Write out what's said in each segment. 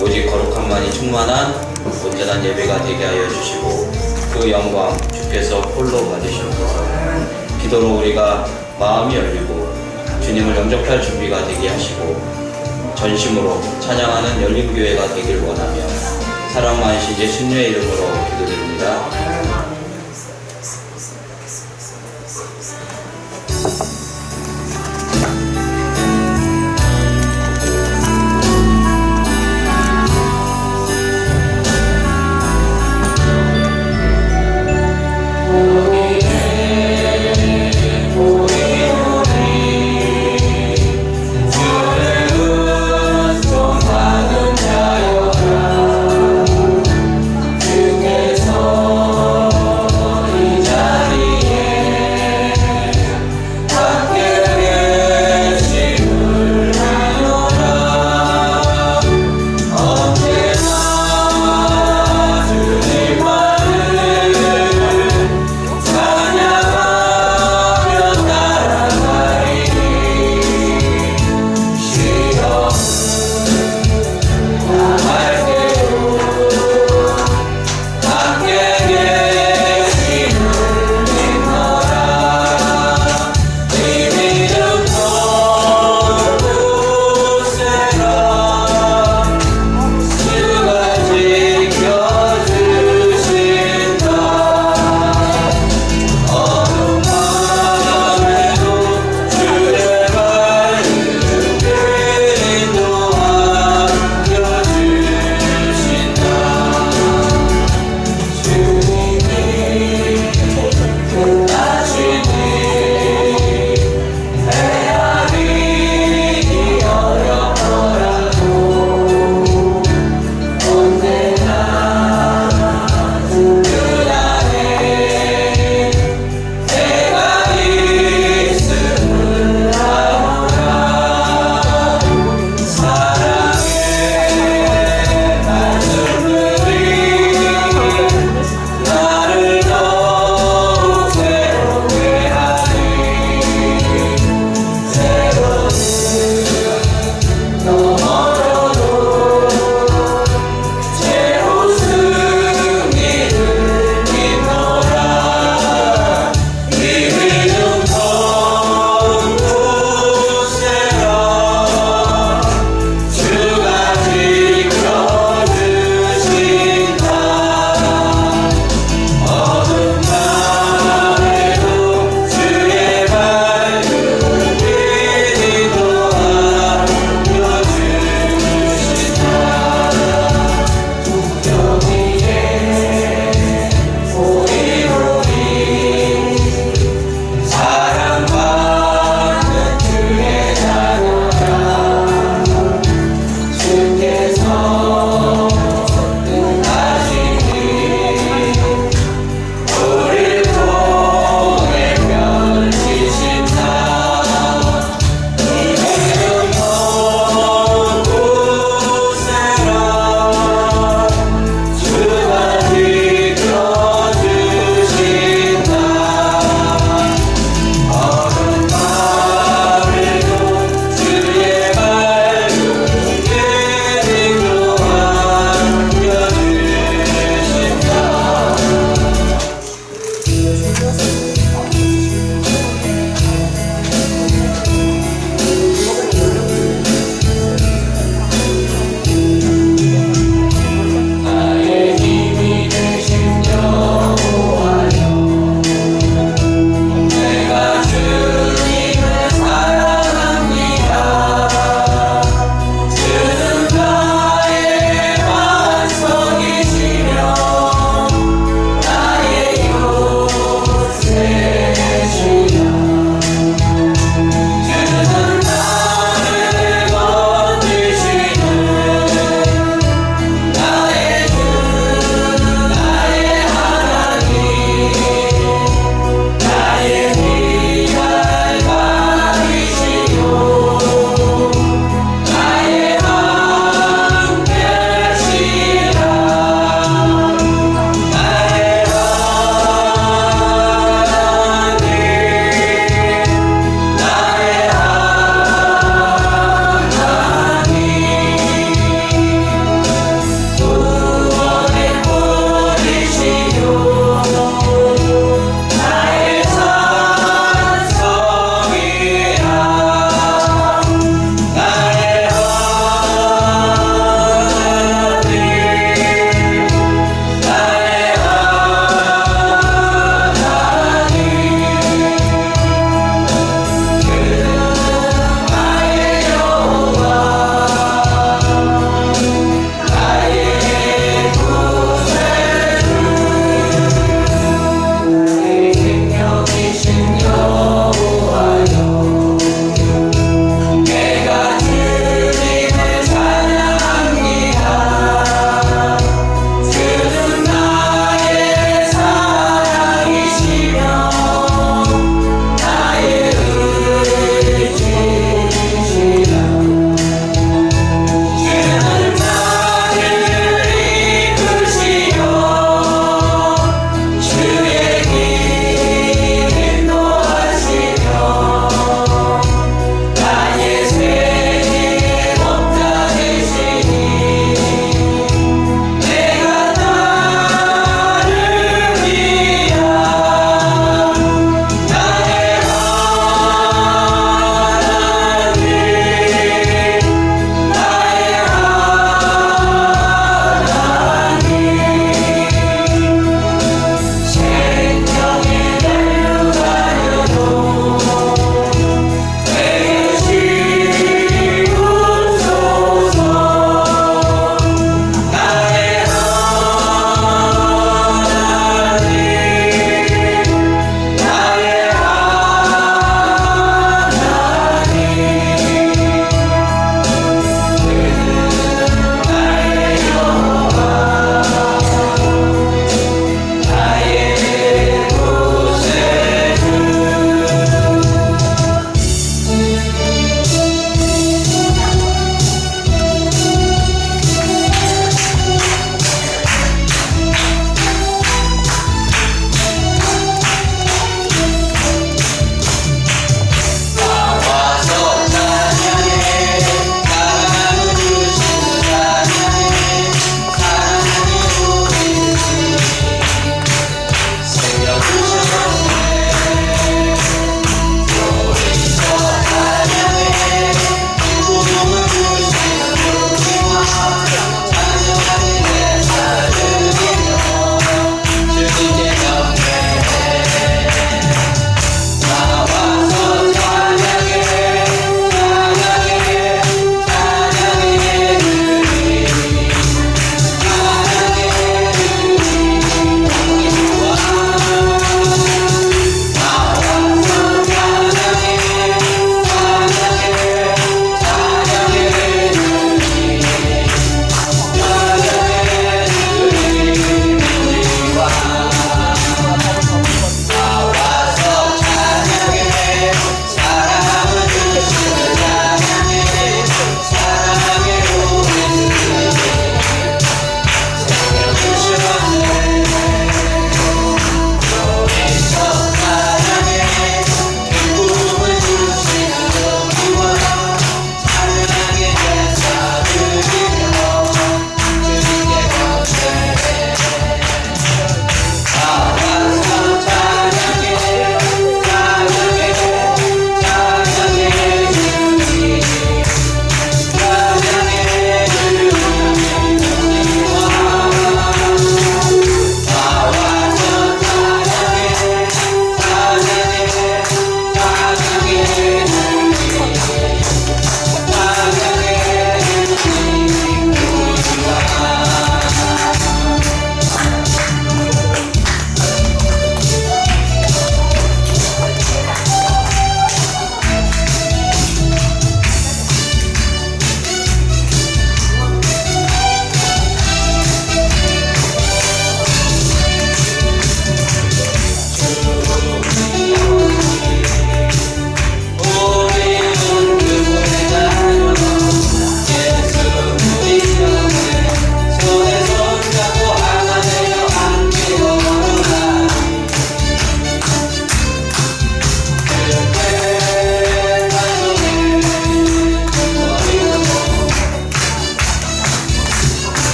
오직 거룩함만이 충만한 온전한 예배가 되게 하여 주시고 그 영광 주께서 홀로 받으시옵소서. 기도로 우리가 마음이 열리고 주님을 영접할 준비가 되게 하시고 전심으로 찬양하는 열린교회가 되길 원하며 사랑 많으신 예수님의 이름으로 기도드립니다. 주께서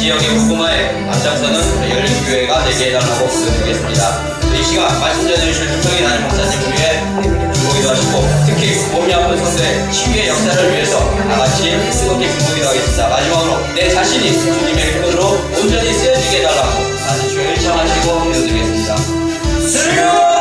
지역의 복음화에 앞장서는 열린교회가 되게 해달라고 기도드리겠습니다. 이 시간 말씀 전해주실 특성이 나는 목사님 위해 중보기도 하시고 특히 몸이 아픈 성도의 치유의 역사를 위해서 다같이 뜨겁게 중보기도 하겠습니다. 마지막으로 내 자신이 주님의 손으로 온전히 쓰여지게 해달라고 다시 주여 일청하시고 기도드리겠습니다. 주여!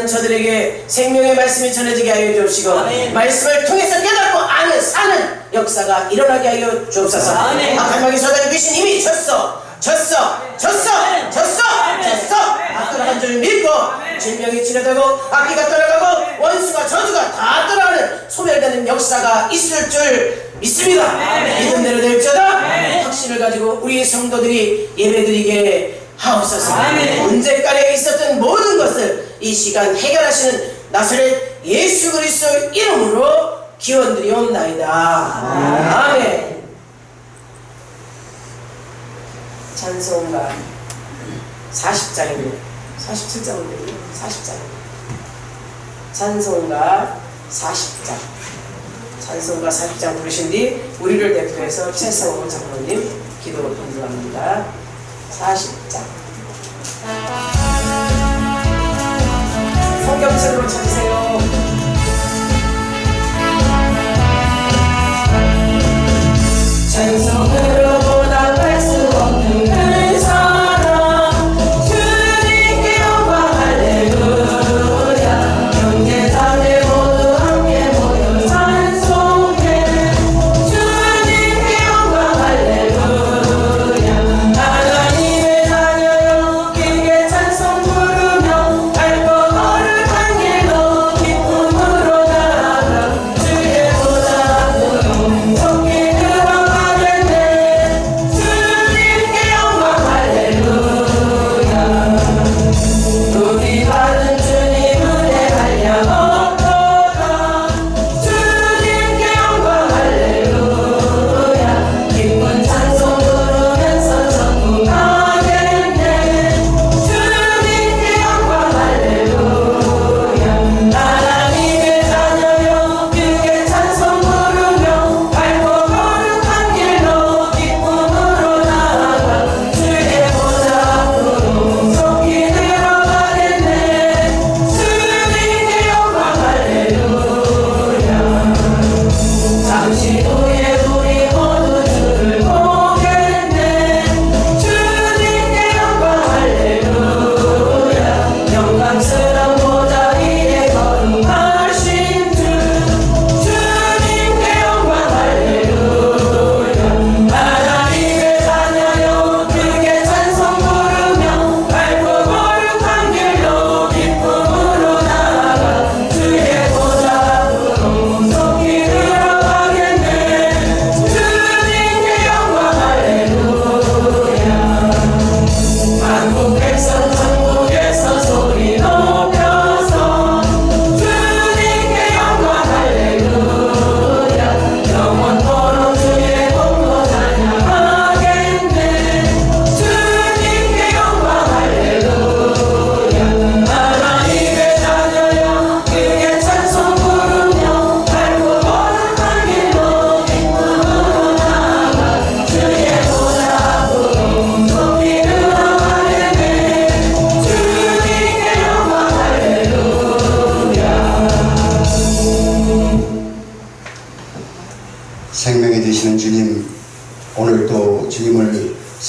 저들에게 생명의 말씀이 전해지게 하여 주옵시고 말씀을 통해서 깨닫고 아는 사는 역사가 일어나게 하여 주옵소서. 악한 마귀 사단의 귀신 이미 졌어. 다 떠나간 줄 믿고 질병이 치료되고 악기가 떠나가고 원수가 저주가 다 떠나가는 소멸되는 역사가 있을 줄 믿습니다. 믿음대로 될지어다. 확신을 가지고 우리 성도들이 예배드리게 하옵소서. 문제가에 있었던 모든 것을 이 시간 해결하시는 나사렛 예수 그리스도 이름으로 기원드리옵나이다. 아멘. 찬송가 40장입니다. 47장인데요. 40장입니다. 찬송가 40장. 찬송가 40장 부르신 뒤 우리를 대표해서 최성호 장로님 기도 인도합니다. 40장. 성경책으로 찾으세요. 찬송으로 보답할 수 없는 그 사랑 주님께 영광 할렐루야. 형제 자매 모두 함께 모여 찬송해 주님께 영광 할렐루야. 하나님의 자녀여 길게 찬송 부르며 갈 것 거룩한 길로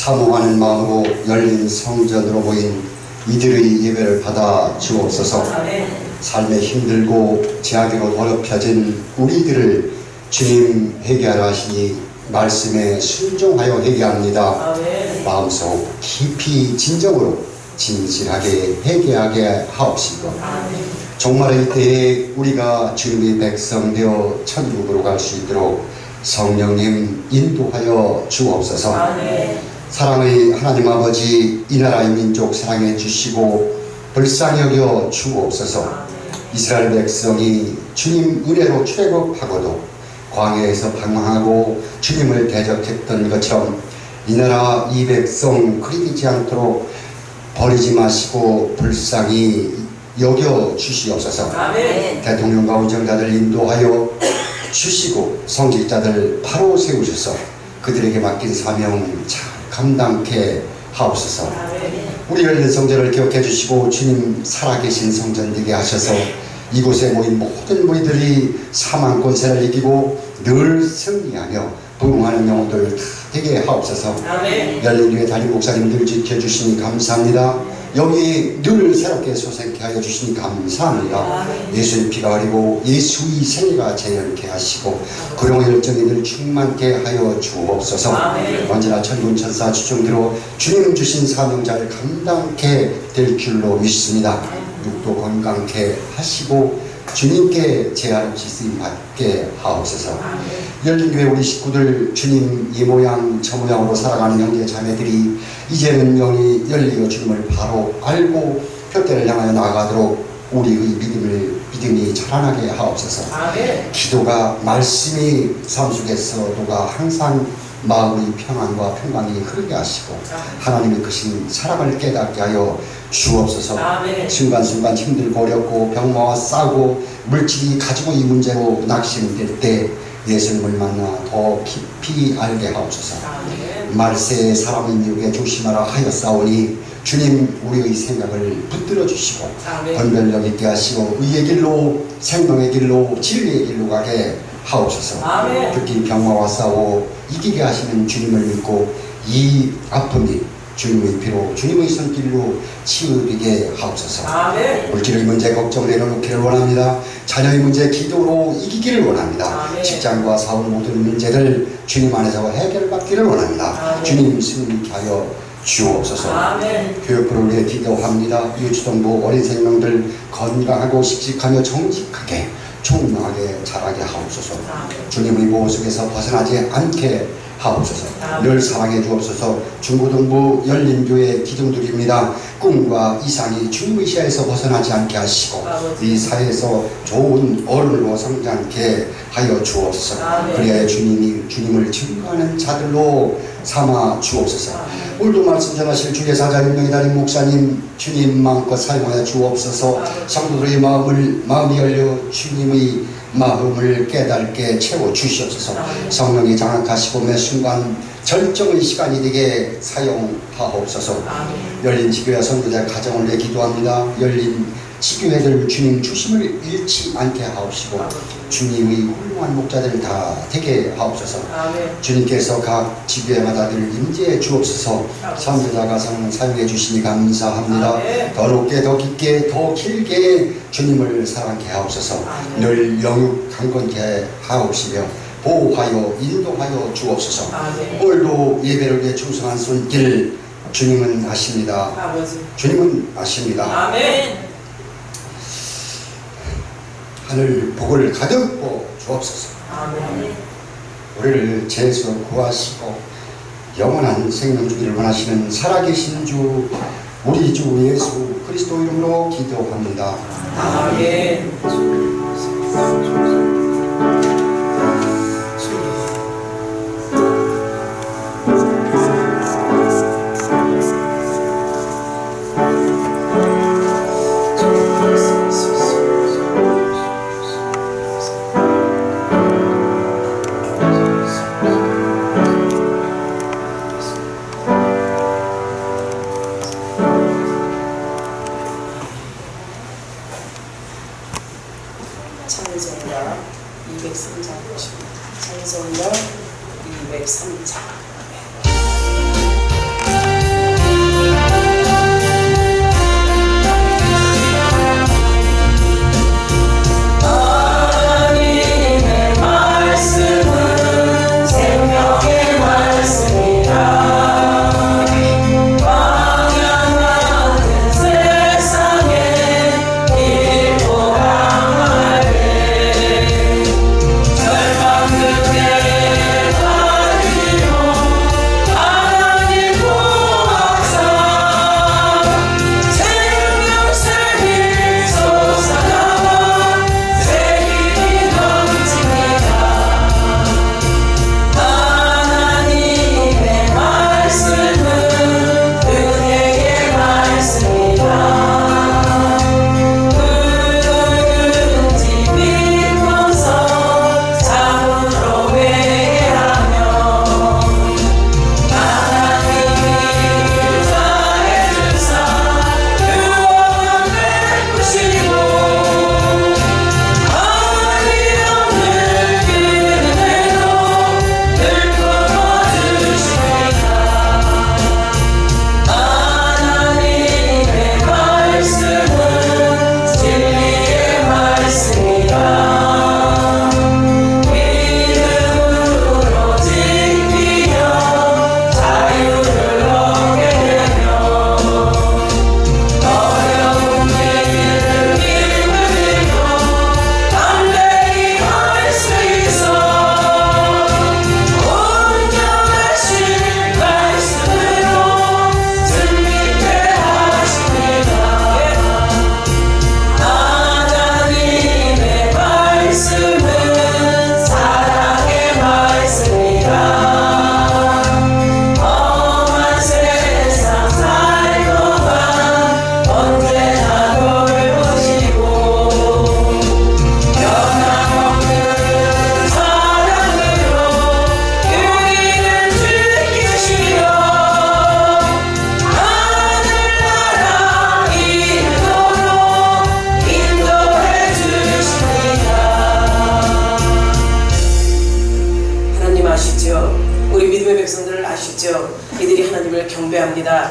사모하는 마음으로 열린 성전으로 모인 이들의 예배를 받아 주옵소서. 삶에 힘들고 제약으로 더럽혀진 우리들을 주님 회개하라 하시니 말씀에 순종하여 회개합니다. 마음속 깊이 진정으로 진실하게 회개하게 하옵시고 종말의 때에 우리가 주님의 백성 되어 천국으로 갈 수 있도록 성령님 인도하여 주옵소서. 사랑의 하나님 아버지, 이 나라의 민족 사랑해 주시고 불쌍히 여겨 주옵소서. 이스라엘 백성이 주님 은혜로 출애굽하고도 광야에서 방황하고 주님을 대적했던 것처럼 이 나라 이 백성 그리 되지 않도록 버리지 마시고 불쌍히 여겨 주시옵소서. 대통령과 운정자들 인도하여 주시고 성직자들 바로 세우셔서 그들에게 맡긴 사명 잘 감당케 하옵소서. 우리 열린 성전을 기억해 주시고 주님 살아계신 성전 되게 하셔서 이곳에 모인 모든 무리들이 사망 권세를 이기고 늘 승리하며 부흥하는 영혼들 다 되게 하옵소서. 열린 교회 담임 목사님들 지켜주시니 감사합니다. 여기 늘 새롭게 소생케 하여 주시니 감사합니다. 예수의 피가 흐리고 예수의 생애가 재현케 하시고 그동안 열정이 늘 충만케 하여 주옵소서. 언제나 천군천사 주중대로 주님 주신 사명자를 감당케 될 줄로 믿습니다. 육도 건강케 하시고 주님께 제한없이 쓰임 받게 하옵소서. 열린교회 우리 식구들 주님 이 모양 저 모양으로 살아가는 형제 자매들이 이제는 영이 열리어 주님을 바로 알고 표대를 향하여 나아가도록 우리의 믿음이 자라나게 하옵소서. 기도가 말씀이 삶 속에서도가 항상 마음의 평안과 평강이 흐르게 하시고 하나님의 크신 사랑을 깨닫게 하여 주옵소서. 순간순간 힘들고 어렵고 병마와 싸우고 물질이 가지고 이 문제로 낙심될 때 예수님을 만나 더 깊이 알게 하옵소서. 말세에 사람의 미혹에 조심하라 하였사오니 주님 우리의 생각을 붙들어 주시고 분별력 있게 하시고 의의 길로 생명의 길로 진리의 길로 가게 하옵소서. 특히 병마와 싸워 이기게 하시는 주님을 믿고 이 아픔이 주님의 피로 주님의 손길로 치유되게 하옵소서. 물질의 문제 걱정 내려놓기를 원합니다. 자녀의 문제 기도로 이기기를 원합니다. 직장과 사업 모든 문제를 주님 안에서 해결받기를 원합니다. 주님 승리케 하여 주옵소서. 교육부를 위해 기도합니다. 유치동부 어린 생명들 건강하고 씩씩하며 정직하게 총명하게 자라게 하옵소서. 주님의 보호 속에서 벗어나지 않게 하옵소서. 늘 사랑해 주옵소서. 중고등부 열린교회 기둥들입니다. 꿈과 이상이 주님의 시야에서 벗어나지 않게 하시고 이 사회에서 좋은 어른으로 성장케 하여 주옵소서. 그래야 주님을 증거하는 자들로 삼아 주옵소서. 오늘도 말씀 전하실 주의 사자 윤명희 담임 목사님 주님 마음껏 사용하여 주옵소서. 성도들의 마음이 열려 주님의 마음을 깨닫게 채워 주시옵소서. 성령이 장악하시고 매 순간 절정의 시간이 되게 사용하옵소서. 열린 지교회 선교자 가정을 위해 기도합니다. 열린 지교회들 주님 주심을 잃지 않게 하옵시고 주님의 훌륭한 목자들 다 되게 하옵소서. 주님께서 각 지교회마다 늘 임재해 주옵소서. 선교자 가정 사용해 주시니 감사합니다. 더 높게 더 깊게 더 길게 주님을 사랑케 하옵소서. 늘 영육 강건케 하옵시며 보호하여 인도하여 주옵소서. 오늘도 예배를 위해 충성한 손길 주님은 아십니다. 주님은 아십니다. 하늘 복을 가득 부어 주옵소서. 우리를 죄에서 구하시고 영원한 생명 주기를 원하시는 살아계신 주 우리 주 예수 그리스도 이름으로 기도합니다. 아멘. 찬송가 203장 보십니다. 찬송가 203장.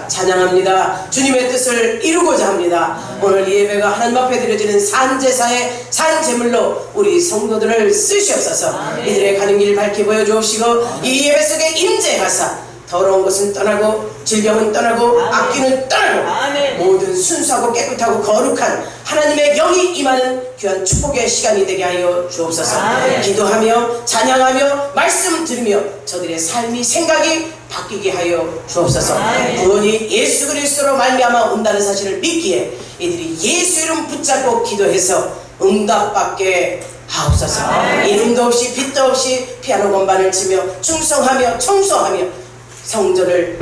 기도합니다. 찬양합니다. 주님의 뜻을 이루고자 합니다. 오늘 이 예배가 하나님 앞에 드려지는 산제사의 산제물로 우리 성도들을 쓰시옵소서. 이들의 가는 길 밝히 보여주옵시고 이 예배 속에 임재하사 더러운 것은 떠나고 질병은 떠나고 악기는 떠나고 모든 순수하고 깨끗하고 거룩한 하나님의 영이 임하는 귀한 축복의 시간이 되게 하여 주옵소서. 기도하며 찬양하며 말씀 들으며 저들의 삶이 생각이 바뀌게 하여 주옵소서. 구원이 예수 그리스도로 말미암아 온다는 사실을 믿기에 이들이 예수 이름 붙잡고 기도해서 응답받게 하옵소서. 이름도 없이 빛도 없이 피아노 건반을 치며 충성하며 청소하며 성전을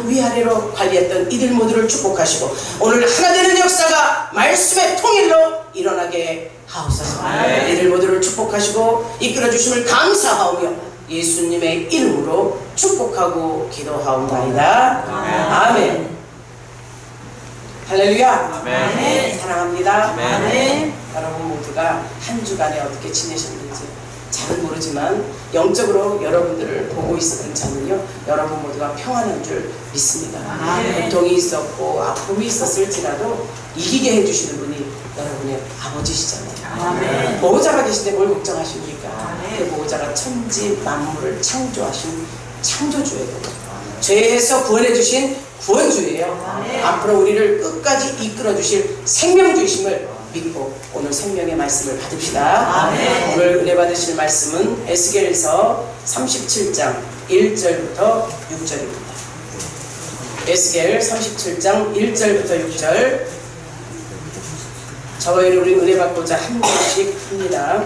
위아래로 관리했던 이들 모두를 축복하시고 오늘 하나 되는 역사가 말씀의 통일로 일어나게 하옵소서. 이들 모두를 축복하시고 이끌어주심을 감사하오며 예수님의 이름으로 축복하고 기도하옵나이다. 아멘. 할렐루야. 아멘. 사랑합니다. 아멘. 여러분 모두가 한 주간에 어떻게 지내셨는지 잘은 모르지만 영적으로 여러분들을 보고 있었던 저는요, 여러분 모두가 평안한 줄 믿습니다. 고통이 있었고 아픔이 있었을지라도 이기게 해주시는 분이 여러분의 아버지시잖아요. 보호자가 계신데 뭘 걱정하십니까? 그 보호자가 천지 만물을 창조하신 창조주예요. 죄에서 구원해 주신 구원주예요. 앞으로 우리를 끝까지 이끌어 주실 생명주이심을 믿고 오늘 생명의 말씀을 받읍시다. 오늘 은혜 받으실 말씀은 에스겔서 37장 1절부터 6절입니다. 에스겔 37장 1절부터 6절. 저와 우리 은혜 받고자 한 절씩 합니다.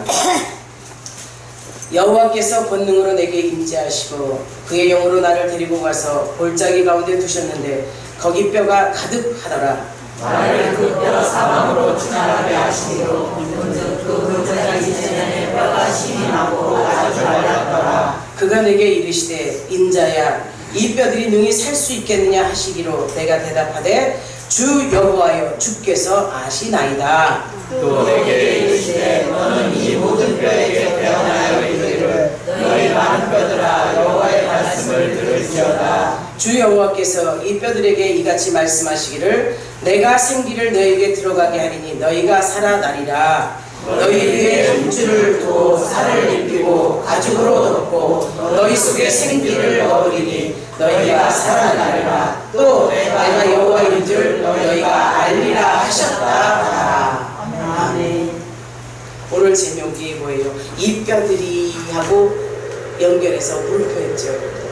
여호와께서 권능으로 내게 임재하시고 그의 영으로 나를 데리고 가서 골짜기 가운데 두셨는데 거기 뼈가 가득하더라. 나를 그 뼈 사방으로 지나가게 하시기로 문득 그 골짜기 지면에 뼈가 심이 나고 아주 말랐더라. 그가 내게 이르시되 인자야 이 뼈들이 능히 살 수 있겠느냐 하시기로 내가 대답하되 주 여호와여 주께서 아시나이다. 또 내게 이르시되 너는 이 모든 뼈에게 대언하여 이르기를 너희 많은 뼈들아 여호와의 말씀을 들을지어다. 주 여호와께서 이 뼈들에게 이같이 말씀하시기를 내가 생기를 너에게 들어가게 하리니 너희가 살아나리라. 너희 위에 힘줄을 두어 살을 입히고 가죽으로 덮고 너희 속에 생기를 넣으리니 너희가 살아나리라. 또 내가 여호와인 줄 너희가 알리라 하셨다. 아멘. 오늘 제목이 뭐예요? 이 뼈들이 하고 연결해서 물표했죠.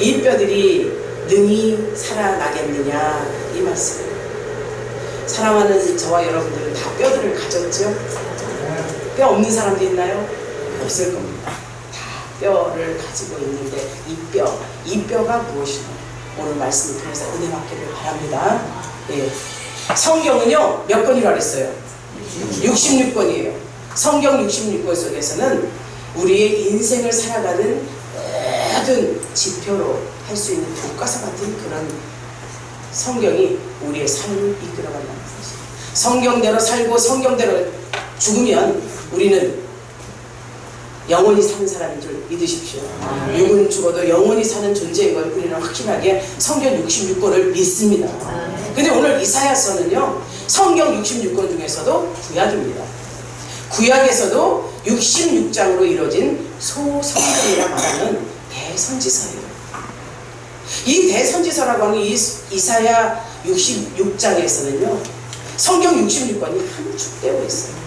이 뼈들이 능히 살아나겠느냐 이 말씀이에요. 사랑하는 저와 여러분들은 다 뼈들을 가졌죠? 뼈 없는 사람도 있나요? 없을 겁니다. 다 뼈를 가지고 있는데 이 뼈가 무엇이냐 오늘 말씀을 통해서 은혜 받기를 바랍니다. 예. 성경은요 몇 권이라고 했어요? 66권이에요. 성경 66권 속에서는 우리의 인생을 살아가는 모든 지표로 할 수 있는 교과서 같은 그런 성경이 우리의 삶을 이끌어간다는 것이죠. 성경대로 살고 성경대로 죽으면 우리는 영원히 사는 사람인 줄 믿으십시오. 육은 죽어도 영원히 사는 존재인 걸 우리는 확실하게 성경 66권을 믿습니다. 근데 오늘 이사야서는요 성경 66권 중에서도 구약입니다. 구약에서도 66장으로 이루어진 소성경이라 말하는 대선지서예요. 이 대선지서라고 하는 이사야 66장에서는요 성경 66권이 함축되어 있어요.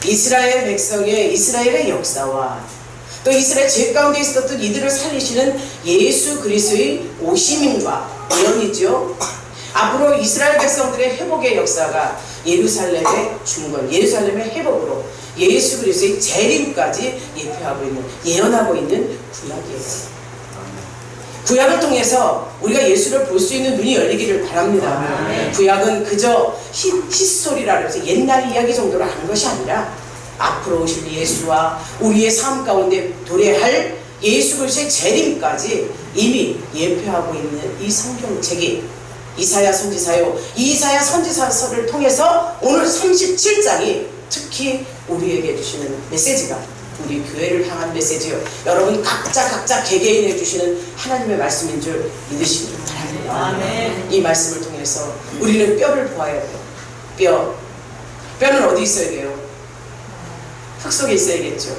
이스라엘 백성의 이스라엘의 역사와 또 이스라엘 죄 가운데 있었던 이들을 살리시는 예수 그리스도의 오심인과 예언이죠. 앞으로 이스라엘 백성들의 회복의 역사가 예루살렘의 중건, 예루살렘의 회복으로 예수 그리스도의 재림까지 예표하고 있는, 예언하고 있는 구약이에요. 구약을 통해서 우리가 예수를 볼 수 있는 눈이 열리기를 바랍니다. 구약은 그저 histori라고 해서 옛날 이야기 정도로 하는 것이 아니라 앞으로 오실 예수와 우리의 삶 가운데 도래할 예수 그리스도의 재림까지 이미 예표하고 있는 이 성경책이 이사야 선지사요. 이사야 선지사서를 통해서 오늘 37장이 특히 우리에게 주시는 메시지가 우리 교회를 향한 메시지요. 여러분 각자 개개인에 주시는 하나님의 말씀인 줄 믿으시길 바랍니다. 아멘. 이 말씀을 통해서 우리는 뼈를 보아야 돼요. 뼈는 어디 있어야 돼요? 흙 속에 있어야겠죠.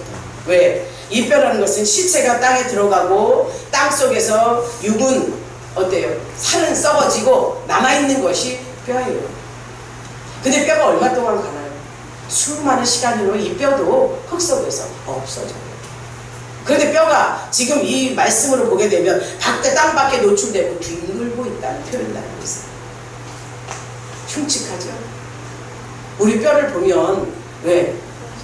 왜? 이 뼈라는 것은 시체가 땅에 들어가고 땅 속에서 육은 어때요? 살은 썩어지고 남아있는 것이 뼈예요. 근데 뼈가 얼마 동안 가나요? 수많은 시간 후에 이 뼈도 흙 속에서 없어져요. 그런데 뼈가 지금 이 말씀으로 보게 되면 밖에 땅 밖에 노출되고 뒹굴고 있다는 표현을 하고 있어요. 흉측하죠? 우리 뼈를 보면 왜?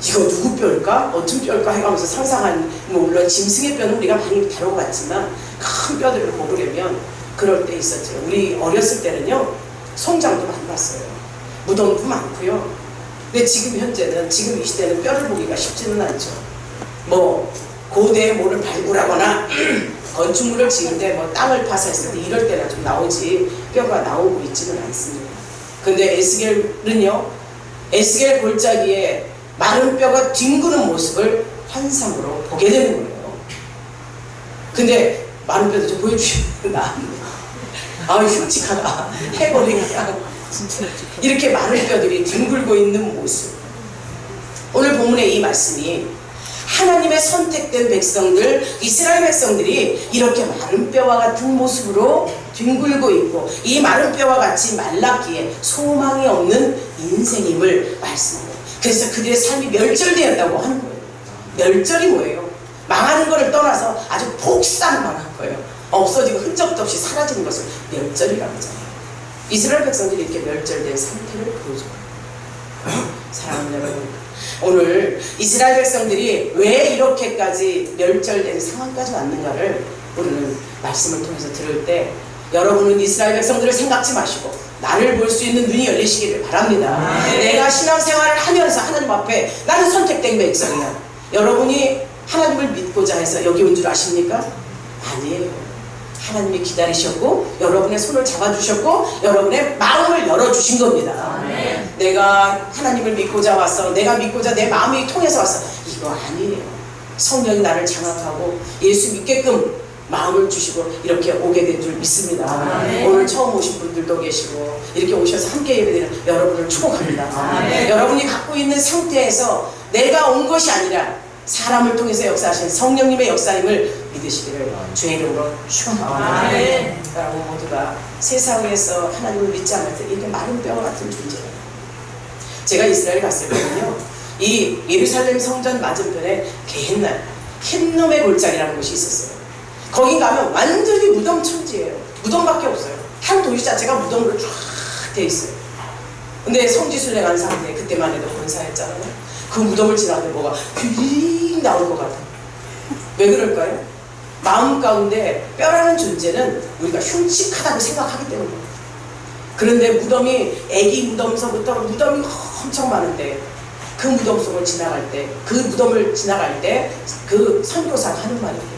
이거 누구 뼈일까? 어떤 뼈일까? 해가면서 상상한, 물론 짐승의 뼈는 우리가 많이 다뤄봤지만 큰 뼈들을 고르려면 그럴 때 있었죠. 우리 어렸을 때는요, 송장도 많이 봤어요. 무덤도 많고요. 근데 지금 현재는, 지금 이 시대는 뼈를 보기가 쉽지는 않죠. 뭐 고대에 뭐를 발굴하거나 건축물을 지는데 뭐 땅을 파서 했을 때 이럴 때나 좀 나오지 뼈가 나오고 있지는 않습니다. 근데 에스겔은요, 에스겔 골짜기에 마른 뼈가 뒹구는 모습을 환상으로 보게 되는 거예요. 근데 마른 뼈도 좀 보여주시구나. 아, 흉측하다. 해골이 그냥 이렇게 마른 뼈들이 뒹굴고 있는 모습. 오늘 본문의 이 말씀이 하나님의 선택된 백성들, 이스라엘 백성들이 이렇게 마른 뼈와 같은 모습으로 뒹굴고 있고 이 마른 뼈와 같이 말랐기에 소망이 없는 인생임을 말씀합니다. 그래서 그들의 삶이 멸절되었다고 하는 거예요. 멸절이 뭐예요? 망하는 것을 떠나서 아주 폭삭 망한 거예요. 없어지고 흔적도 없이 사라지는 것을 멸절이라고 하잖아요. 이스라엘 백성들이 이렇게 멸절된 상태를 보여줘요. 사랑하는 여러분, 오늘 이스라엘 백성들이 왜 이렇게까지 멸절된 상황까지 왔는가를 우리는 말씀을 통해서 들을 때 여러분은 이스라엘 백성들을 생각지 마시고 나를 볼 수 있는 눈이 열리시기를 바랍니다. 내가 신앙생활을 하면서 하나님 앞에 나는 선택된 백성이야. 여러분이 하나님을 믿고자 해서 여기 온 줄 아십니까? 아니에요. 하나님이 기다리셨고 여러분의 손을 잡아주셨고 여러분의 마음을 열어주신 겁니다. 아멘. 내가 하나님을 믿고자 왔어, 내가 믿고자 내 마음이 통해서 왔어, 이거 아니에요. 성령이 나를 장악하고 예수 믿게끔 마음을 주시고 이렇게 오게 된 줄 믿습니다. 아멘. 오늘 처음 오신 분들도 계시고 이렇게 오셔서 함께 예배드리는 여러분을 축복합니다. 아멘. 여러분이 갖고 있는 상태에서 내가 온 것이 아니라 사람을 통해서 역사하신 성령님의 역사임을 믿으시기를 주의 이름으로 축원합니다. 여러분 모두가 세상에서 하나님을 믿지 않을 때 이렇게 마른 뼈와 같은 존재예요. 제가 이스라엘 갔을 때는요, 이 예루살렘 성전 맞은편에 게헨날, 흰놈의 골짜기라는 곳이 있었어요. 거기 가면 완전히 무덤 천지예요. 무덤밖에 없어요. 한 도시 자체가 무덤으로 쫙 돼 있어요. 근데 성지순례한 상태, 그때만 해도 권사였잖아요. 그 무덤을 지나면 뭐가 휙 나올 것 같아요. 왜 그럴까요? 마음 가운데 뼈라는 존재는 우리가 흉측하다고 생각하기 때문이에요. 그런데 무덤이, 애기 무덤서부터 무덤이 엄청 많은데 그 무덤 속을 지나갈 때, 그 무덤을 지나갈 때 그 선교사가 하는 말이에요.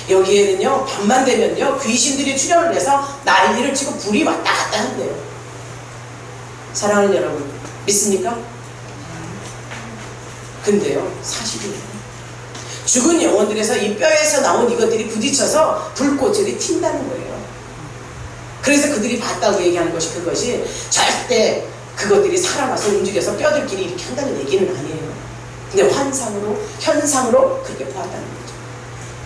여기에는요, 밤만 되면요, 귀신들이 출현을 해서 난리를 치고 불이 왔다 갔다 한대요. 사랑하는 여러분, 믿습니까? 근데요, 사실이에요. 죽은 영혼들에서 이 뼈에서 나온 이것들이 부딪혀서 불꽃들이 튄다는 거예요. 그래서 그들이 봤다고 얘기하는 것이 그것이 절대 그것들이 살아나서 움직여서 뼈들끼리 이렇게 한다는 얘기는 아니에요. 근데 환상으로, 현상으로 그렇게 보았다는 거죠.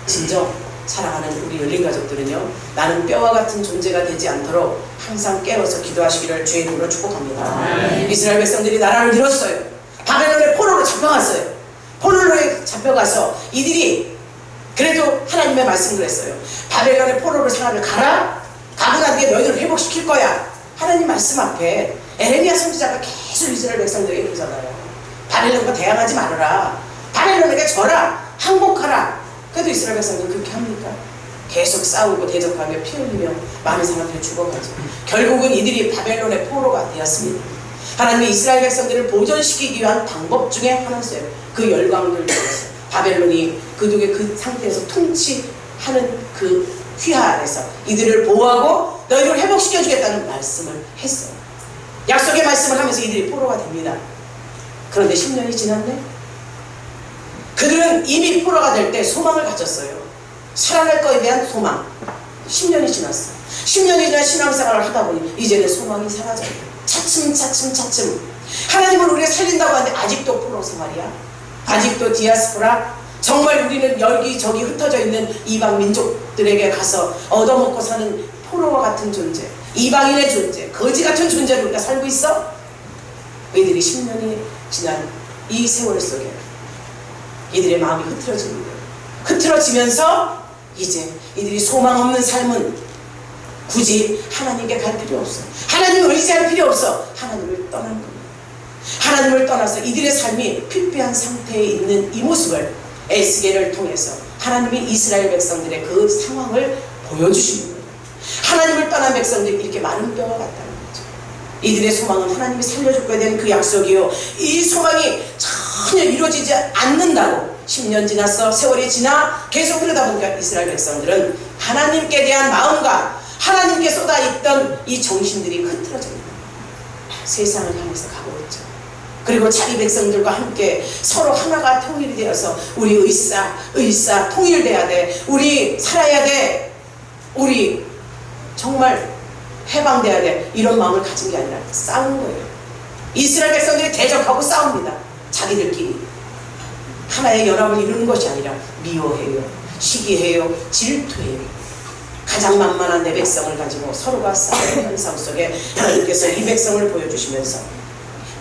진정 사랑하는 우리 열린 가족들은요, 나는 뼈와 같은 존재가 되지 않도록 항상 깨어서 기도하시기를 주의 이름으로 축복합니다. 이스라엘 백성들이 나라를 잃었어요. 바벨론의 포로로 잡혀갔어요. 포로로 잡혀가서 이들이 그래도 하나님의 말씀을 했어요. 바벨론의 포로로 생활을 가라. 가고 난 뒤에 너희들을 회복시킬 거야. 하나님 말씀 앞에 에레미야 선지자가 계속 이스라엘 백성들에게 그러잖아요. 바벨론과 대항하지 말아라. 바벨론에게 져라. 항복하라. 그래도 이스라엘 백성들은 그렇게 합니까? 계속 싸우고 대적하며 피 흘리며 많은 사람들이 죽어가죠. 결국은 이들이 바벨론의 포로가 되었습니다. 하나님이 이스라엘 백성들을 보존시키기 위한 방법 중에 하나였어요. 그 열강들 중에서 바벨론이 그 상태에서 통치하는 그 휘하 아래서 이들을 보호하고 너희를 회복시켜주겠다는 말씀을 했어요. 약속의 말씀을 하면서 이들이 포로가 됩니다. 그런데 10년이 지났네? 그들은 이미 포로가 될 때 소망을 가졌어요. 살아날 거에 대한 소망. 10년이 지났어. 10년이 지난 신앙생활을 하다 보니 이제는 소망이 사라져요. 차츰 하나님은 우리가 살린다고 하는데 아직도 포로 생활이야. 아직도 디아스포라. 정말 우리는 여기저기 흩어져 있는 이방 민족들에게 가서 얻어먹고 사는 포로와 같은 존재, 이방인의 존재, 거지 같은 존재로 우리가 살고 있어? 이들이 10년이 지난 이 세월 속에 이들의 마음이 흐트러지는 거예요. 흐트러지면서 이제 이들이 소망 없는 삶은 굳이 하나님께 갈 필요 없어. 하나님을 의지할 필요 없어. 하나님을 떠난 겁니다. 하나님을 떠나서 이들의 삶이 피폐한 상태에 있는 이 모습을 에스겔을 통해서 하나님이 이스라엘 백성들의 그 상황을 보여주시는 거예요. 하나님을 떠난 백성들이 이렇게 마른 뼈가 같다는 거죠. 이들의 소망은 하나님이 살려줄 거에 대한 그 약속이요, 이 소망이 전혀 이루어지지 않는다고 10년 지났어. 세월이 지나 계속 그러다 보니까 이스라엘 백성들은 하나님께 대한 마음과 하나님께 쏟아있던 이 정신들이 흐트러집니다. 세상을 향해서 가고 있죠. 그리고 자기 백성들과 함께 서로 하나가 통일이 되어서 우리 의사 통일돼야 돼. 우리 살아야 돼. 우리 정말 해방돼야 돼. 이런 마음을 가진 게 아니라 싸우는 거예요. 이스라엘 백성들이 대적하고 싸웁니다. 자기들끼리. 하나의 연합을 이루는 것이 아니라 미워해요, 시기해요, 질투해요. 가장 만만한 내 백성을 가지고 서로가 싸우는 현상 속에 하나님께서 이 백성을 보여주시면서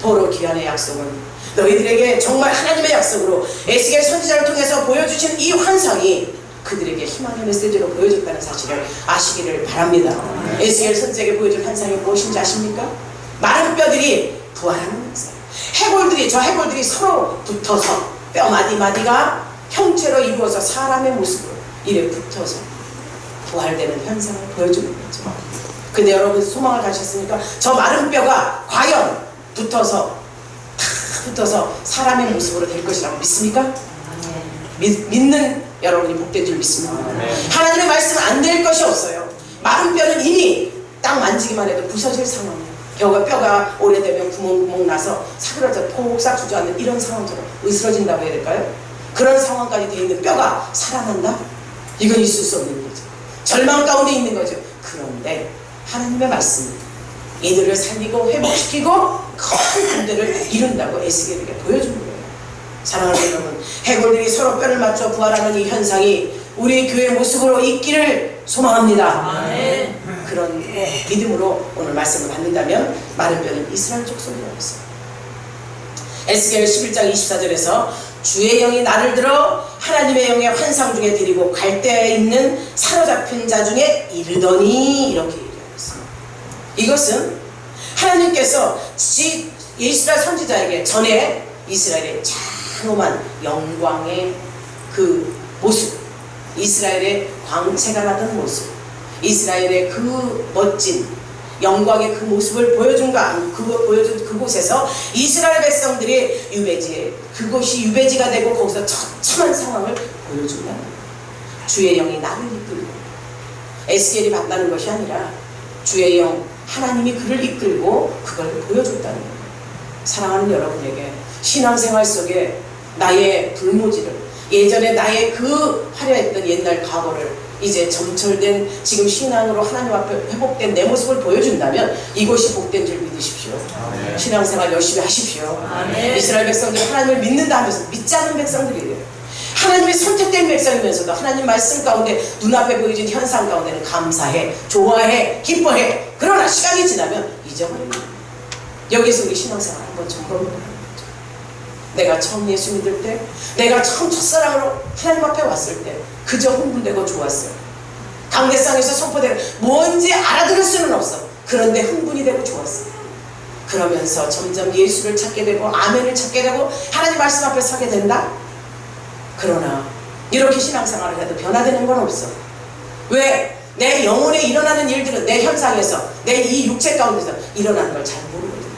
도로 기한의 약속은 너희들에게 정말 하나님의 약속으로 에스겔 선지자를 통해서 보여주신 이 환상이 그들에게 희망의 메시지로 보여줬다는 사실을 아시기를 바랍니다. 에스겔 선지자에게 보여준 환상이 무엇인지 아십니까? 마른 뼈들이 부활하는 환상. 해골들이, 저 해골들이 서로 붙어서 뼈 마디마디가 형체로 이루어서 사람의 모습으로 이래 붙어서 부활되는 현상을 보여주는 거죠. 근데 여러분 소망을 가셨으니까 저 마른 뼈가 과연 붙어서 사람의 모습으로 될 것이라고 믿습니까? 믿는 여러분이 복된 줄 믿습니다. 하나님의 말씀은 안 될 것이 없어요. 마른 뼈는 이미 딱 만지기만 해도 부서질 상황이에요. 뼈가 오래되면 구멍 나서 사그러져 폭삭 주저앉는 이런 상황처럼 으스러진다고 해야 될까요? 그런 상황까지 되어 있는 뼈가 살아난다? 이건 있을 수 없는 거죠. 절망 가운데 있는 거죠. 그런데 하나님의 말씀은 이들을 살리고 회복시키고 큰 군대를 이룬다고 에스겔에게 보여준 거예요. 사랑하는 여러분, 해골들이 서로 뼈를 맞춰 부활하는 이 현상이 우리 교회의 모습으로 있기를 소망합니다. 아멘. 그런 믿음으로 오늘 말씀을 받는다면 마른 뼈는 이스라엘 족속이라고 했어요. 에스겔 11장 24절에서 주의 영이 나를 들어 하나님의 영의 환상 중에 데리고 갈대에 있는 사로잡힌 자 중에 이르더니 이렇게 얘기하였습니다. 이것은 하나님께서 이스라엘 선지자에게 전에 이스라엘의 장엄한 영광의 그 모습, 이스라엘의 광채가 나던 모습, 이스라엘의 그 멋진 영광의 그 모습을 보여준 그곳에서 이스라엘 백성들이 그곳이 유배지가 되고 거기서 처참한 상황을 보여준다. 주의 영이 나를 이끌고, 에스겔이 봤다는 것이 아니라 주의 영 하나님이 그를 이끌고 그걸 보여줬다는 거예요. 사랑하는 여러분에게 신앙생활 속에 나의 불모지를, 예전에 나의 그 화려했던 옛날 과거를 이제 점철된 지금 신앙으로 하나님 앞에 회복된 내 모습을 보여준다면 이것이 복된 줄 믿으십시오. 아멘. 신앙생활 열심히 하십시오. 아멘. 이스라엘 백성들이 하나님을 믿는다 하면서 믿지 않는 백성들이에요. 하나님의 선택된 백성이면서도 하나님 말씀 가운데 눈앞에 보여진 현상 가운데는 감사해, 좋아해, 기뻐해. 그러나 시간이 지나면 잊어버립니다. 여기서 우리 신앙생활 한번 점검해보는 거죠. 내가 처음 예수 믿을 때, 내가 처음 첫사랑으로 하나님 앞에 왔을 때 그저 흥분되고 좋았어요. 강대상에서 선포되고 뭔지 알아들을 수는 없어. 그런데 흥분이 되고 좋았어요. 그러면서 점점 예수를 찾게 되고 아멘을 찾게 되고 하나님 말씀 앞에 서게 된다? 그러나 이렇게 신앙생활을 해도 변화되는 건 없어. 왜? 내 영혼에 일어나는 일들은 내 현상에서, 내 이 육체 가운데서 일어나는 걸 잘 모르거든요.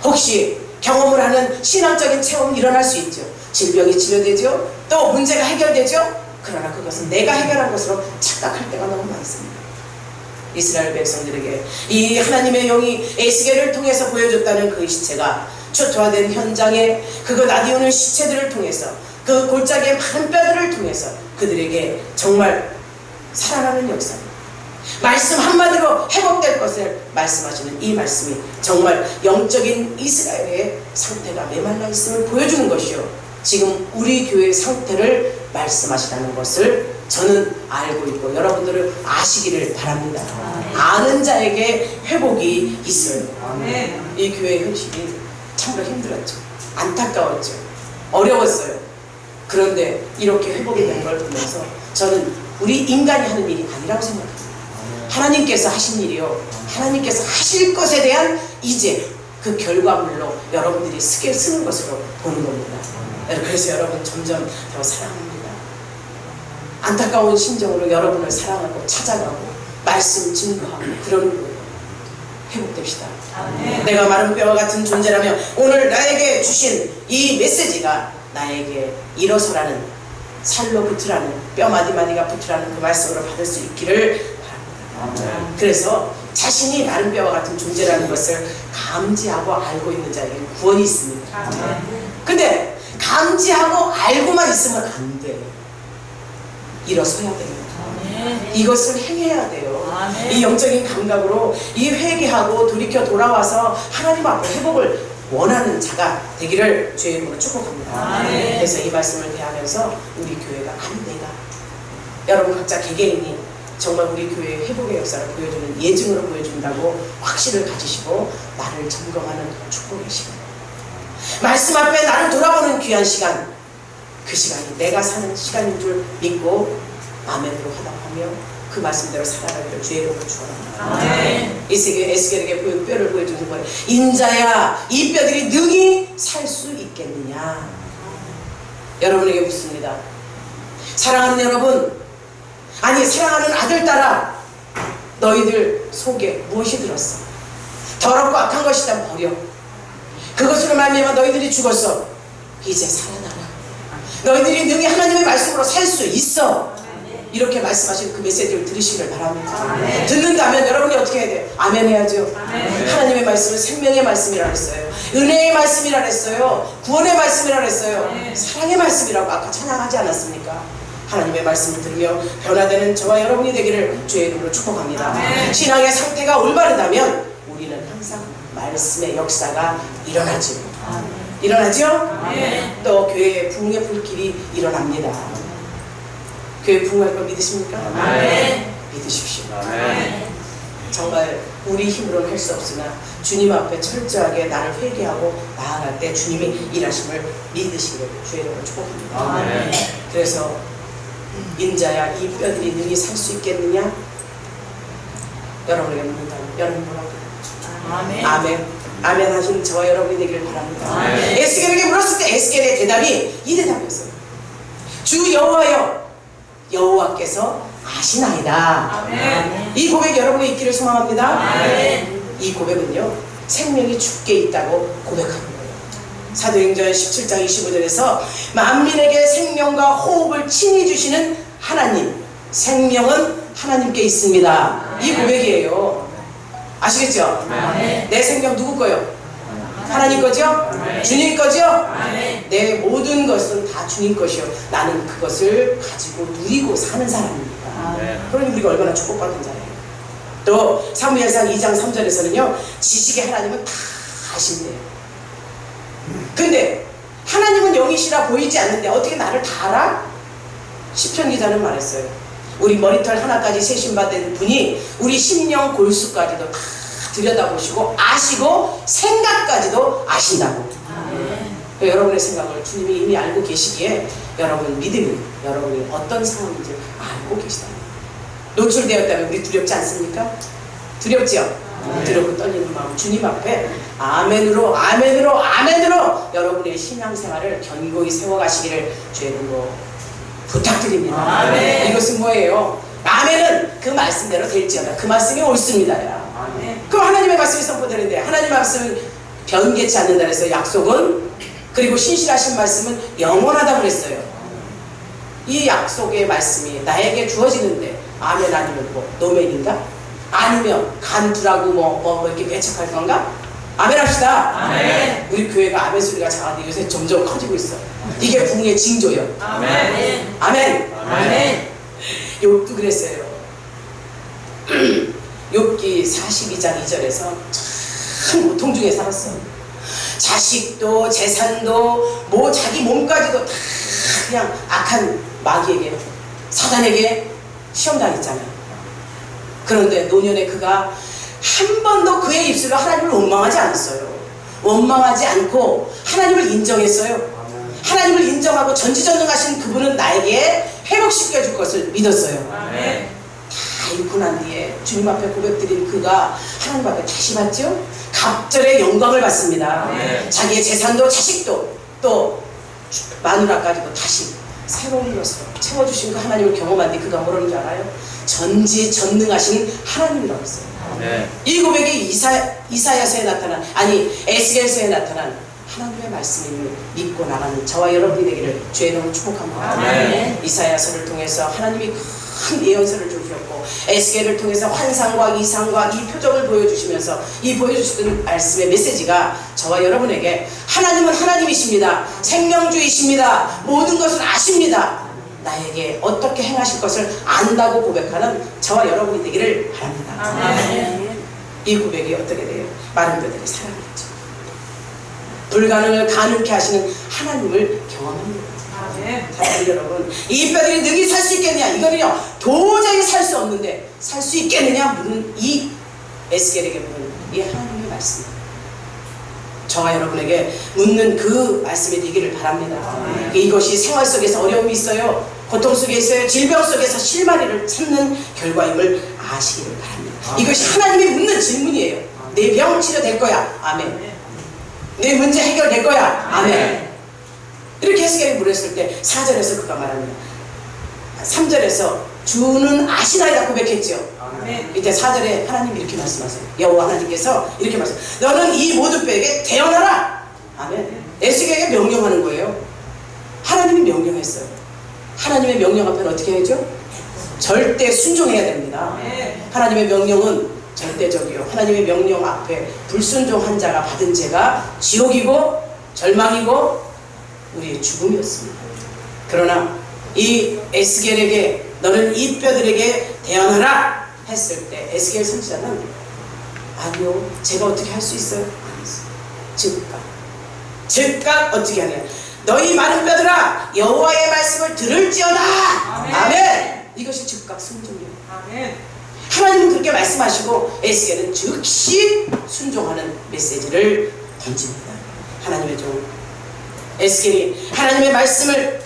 혹시 경험을 하는 신앙적인 체험이 일어날 수 있죠. 질병이 치료되죠. 또 문제가 해결되죠. 그러나 그것은 내가 해결한 것으로 착각할 때가 너무 많습니다. 이스라엘 백성들에게 이 하나님의 영이 에스겔을 통해서 보여줬다는 그 시체가 초토화된 현장에 그거 나디오는 시체들을 통해서 그 골짜기의 많은 뼈들을 통해서 그들에게 정말 살아나는 역사, 말씀 한마디로 회복될 것을 말씀하시는 이 말씀이 정말 영적인 이스라엘의 상태가 메말라 있음을 보여주는 것이요, 지금 우리 교회의 상태를 말씀하시라는 것을 저는 알고 있고 여러분들은 아시기를 바랍니다. 아는 자에게 회복이 있어요. 이 교회의 현실이 참으로 힘들었죠. 안타까웠죠. 어려웠어요. 그런데 이렇게 회복이 된 걸 보면서 저는 우리 인간이 하는 일이 아니라고 생각합니다. 하나님께서 하신 일이요, 하나님께서 하실 것에 대한 이제 그 결과물로 여러분들이 쓰는 것으로 보는 겁니다. 그래서 여러분 점점 더 사랑합니다. 안타까운 심정으로 여러분을 사랑하고 찾아가고 말씀 증거하고 그러는 거예요. 회복됩시다. 내가 마른 뼈와 같은 존재라면 오늘 나에게 주신 이 메시지가 나에게 일어서라는, 살로 붙으라는, 뼈 마디마디가 붙으라는 그 말씀으로 받을 수 있기를 바랍니다. 그래서 자신이 마른 뼈와 같은 존재라는 것을 감지하고 알고 있는 자에게는 구원이 있습니다. 근데 감지하고 알고만 있으면 안 돼요. 일어서야 됩니다. 이것을 행해야 돼요. 이 영적인 감각으로 이 회개하고 돌이켜 돌아와서 하나님 앞에 회복을 원하는 자가 되기를 주의 이름으로 축복합니다. 그래서 이 말씀을 대하면서 우리 교회가 안내가, 여러분 각자 개개인이 정말 우리 교회의 회복의 역사를 보여주는 예증으로 보여준다고 확신을 가지시고 나를 점검하는 축복의 시간, 말씀 앞에 나를 돌아보는 귀한 시간, 그 시간이 내가 사는 시간인 줄 믿고 아멘으로 화답하며 그 말씀대로 살아가기를 주의 이름으로 축원합니다. 에스겔에게 뼈를 보여주는 거예요. 인자야, 이 뼈들이 능히 살 수 있겠느냐. 여러분에게 묻습니다. 사랑하는 여러분, 아니 사랑하는 아들 딸아, 너희들 속에 무엇이 들었어? 더럽고 악한 것이다 버려. 그것으로 말미암아 너희들이 죽었어. 이제 살아나라. 너희들이 능히 하나님의 말씀으로 살 수 있어. 이렇게 말씀하신 그 메시지를 들으시길 바랍니다. 듣는다면 여러분이 어떻게 해야 돼요? 아멘 해야죠. 하나님의 말씀은 생명의 말씀이라 했어요. 은혜의 말씀이라 했어요. 구원의 말씀이라 했어요. 사랑의 말씀이라고 아까 찬양하지 않았습니까? 하나님의 말씀을 들으며 변화되는 저와 여러분이 되기를 주의 이름으로 축복합니다. 신앙의 상태가 올바르다면 우리는 항상 말씀의 역사가 일어나죠. 일어나죠? 또 교회의 부흥의 불길이 일어납니다. 교회 부흥할 걸 믿으십니까? 믿으십시오. 정말 우리 힘으로는 할 수 없으나 주님 앞에 철저하게 나를 회개하고 나아갈 때 주님이 일하심을 믿으시기를 주의 이름으로 축복합니다. 그래서 인자야, 이 뼈들이 능히 살 수 있겠느냐? 여러분에게 묻는다면 여러분 뭐라고? 아멘. 아멘 하신 저와 여러분이 되기를 바랍니다. 에스겔에게 물었을 때 에스겔의 대답이 이 대답이었어요. 주 여호와여, 여호와께서 아시나이다. 이 고백이 여러분이 있기를 소망합니다. 이 고백은요, 생명이 죽게 있다고 고백하는 거예요. 사도행전 17장 25절에서 만민에게 생명과 호흡을 친히 주시는 하나님, 생명은 하나님께 있습니다. 이 고백이에요. 아시겠죠? 내 생명 누구 거요? 하나님 거죠? 주님 거죠? 내 모든 것은 다 주님 것이요, 나는 그것을 가지고 누리고 사는 사람입니다. 그러니 우리가 얼마나 축복받은 자예요. 또 사무엘상 2장 3절에서는요 지식의 하나님은 다 아신대요. 근데 하나님은 영이시라 보이지 않는데 어떻게 나를 다 알아? 시편 기자는 말했어요. 우리 머리털 하나까지 세심받은 분이 우리 심령 골수까지도 다 들여다보시고 아시고 생각까지도 아신다고. 여러분의 생각을 주님이 이미 알고 계시기에 여러분 믿음이 여러분이 어떤 상황인지 알고 계시다. 노출되었다면 우리 두렵지 않습니까? 두렵지요? 두렵고 떨리는 마음 주님 앞에 아멘으로 아멘으로 아멘으로 여러분의 신앙생활을 견고히 세워가시기를 주의 이름으로 부탁드립니다. 이것은 뭐예요? 아멘은 그 말씀대로 될지어다. 그 말씀이 옳습니다. 그럼 하나님의 말씀이 선포되는데 하나님의 말씀은 변개치 않는다 그래서 약속은, 그리고 신실하신 말씀은 영원하다고 그랬어요. 이 약속의 말씀이 나에게 주어지는데 아멘 아니면 뭐 노멘인가? 아니면 간두라고 뭐 이렇게 배척할 건가? 아멘 합시다. 아멘. 우리 교회가 아멘 소리가 작은데 요새 점점 커지고 있어. 이게 부흥의 징조예요. 아멘. 아멘. 아멘. 욥도 그랬어요. 욥기 42장 2절에서 참 고통 중에 살았어. 자식도 재산도 뭐 자기 몸까지도 다 그냥 악한 마귀에게, 사단에게 시험당했잖아요. 그런데 노년에 그가 한 번도 그의 입술로 하나님을 원망하지 않았어요. 원망하지 않고 하나님을 인정했어요. 하나님을 인정하고 전지전능하신 그분은 나에게 회복시켜 줄 것을 믿었어요. 아멘. 다 잃고 난 뒤에 주님 앞에 고백드린 그가 하나님 앞에 다시 받죠? 갑절의 영광을 받습니다. 아멘. 자기의 재산도 자식도 또 마누라까지도 다시 새로운 것으로 채워주신 그 하나님을 경험한 뒤 그가 뭐라는 줄 알아요? 전지전능하신 하나님이라고 했어요. 네. 이 고백이 이사야서에 나타난, 아니 에스겔서에 나타난 하나님의 말씀을 믿고 나가는 저와 여러분이 되기를 주의 이름으로 축복합니다. 아멘. 이사야서를 통해서 하나님이 큰 예언서를 주셨고 에스겔을 통해서 환상과 이상과 이 표적을 보여주시면서 이 보여주시던 말씀의 메시지가 저와 여러분에게 하나님은 하나님이십니다. 생명주이십니다. 모든 것을 아십니다. 나에게 어떻게 행하실 것을 안다고 고백하는 저와 여러분이 되기를 바랍니다. 아멘. 이 고백이 어떻게 돼요? 마른 뼈들이 살아나죠. 불가능을 가능케 하시는 하나님을 경험합니다. 아멘. 사랑하는 여러분, 이 뼈들이 능히 살 수 있겠느냐? 이거는요 도저히 살 수 없는데 살 수 있겠느냐? 물은 이 에스겔에게 묻는 이 하나님의 말씀, 저와 여러분에게 묻는 그 말씀이 되기를 바랍니다. 이것이 생활 속에서 어려움이 있어요, 고통 속에 있어요, 질병 속에서 실마리를 찾는 결과임을 아시기를 바랍니다. 이것이 하나님이 묻는 질문이에요. 내 병 치료될 거야. 아멘. 내 문제 해결될 거야. 아멘. 이렇게 에스겔이 물었을 때 4절에서 그가 말합니다. 3절에서 주는 아시나이다 고백했죠. 아멘. 이때 4절에 하나님이 이렇게 말씀하세요. 여호와 하나님께서 이렇게 말씀하세요. 너는 이 모든 뼈에게 태어나라. 아멘. 에스겔에게 명령하는 거예요. 하나님이 명령했어요. 하나님의 명령 앞에는 어떻게 해야죠? 절대 순종해야 됩니다. 하나님의 명령은 절대적이요. 하나님의 명령 앞에 불순종한 자가 받은 죄가 지옥이고 절망이고 우리의 죽음이었습니다. 그러나 이 에스겔에게 너는 이 뼈들에게 태어나라 했을 때 에스겔 선지자는 아니요, 제가 어떻게 할 수 있어요? 안 했어요. 즉각 어떻게 하냐? 너희 많은 뼈들아 여호와의 말씀을 들을지어다. 아멘. 아멘. 이것이 즉각 순종이에요. 아멘. 하나님은 그렇게 말씀하시고 에스겔은 즉시 순종하는 메시지를 던집니다. 하나님의 종 에스겔이 하나님의 말씀을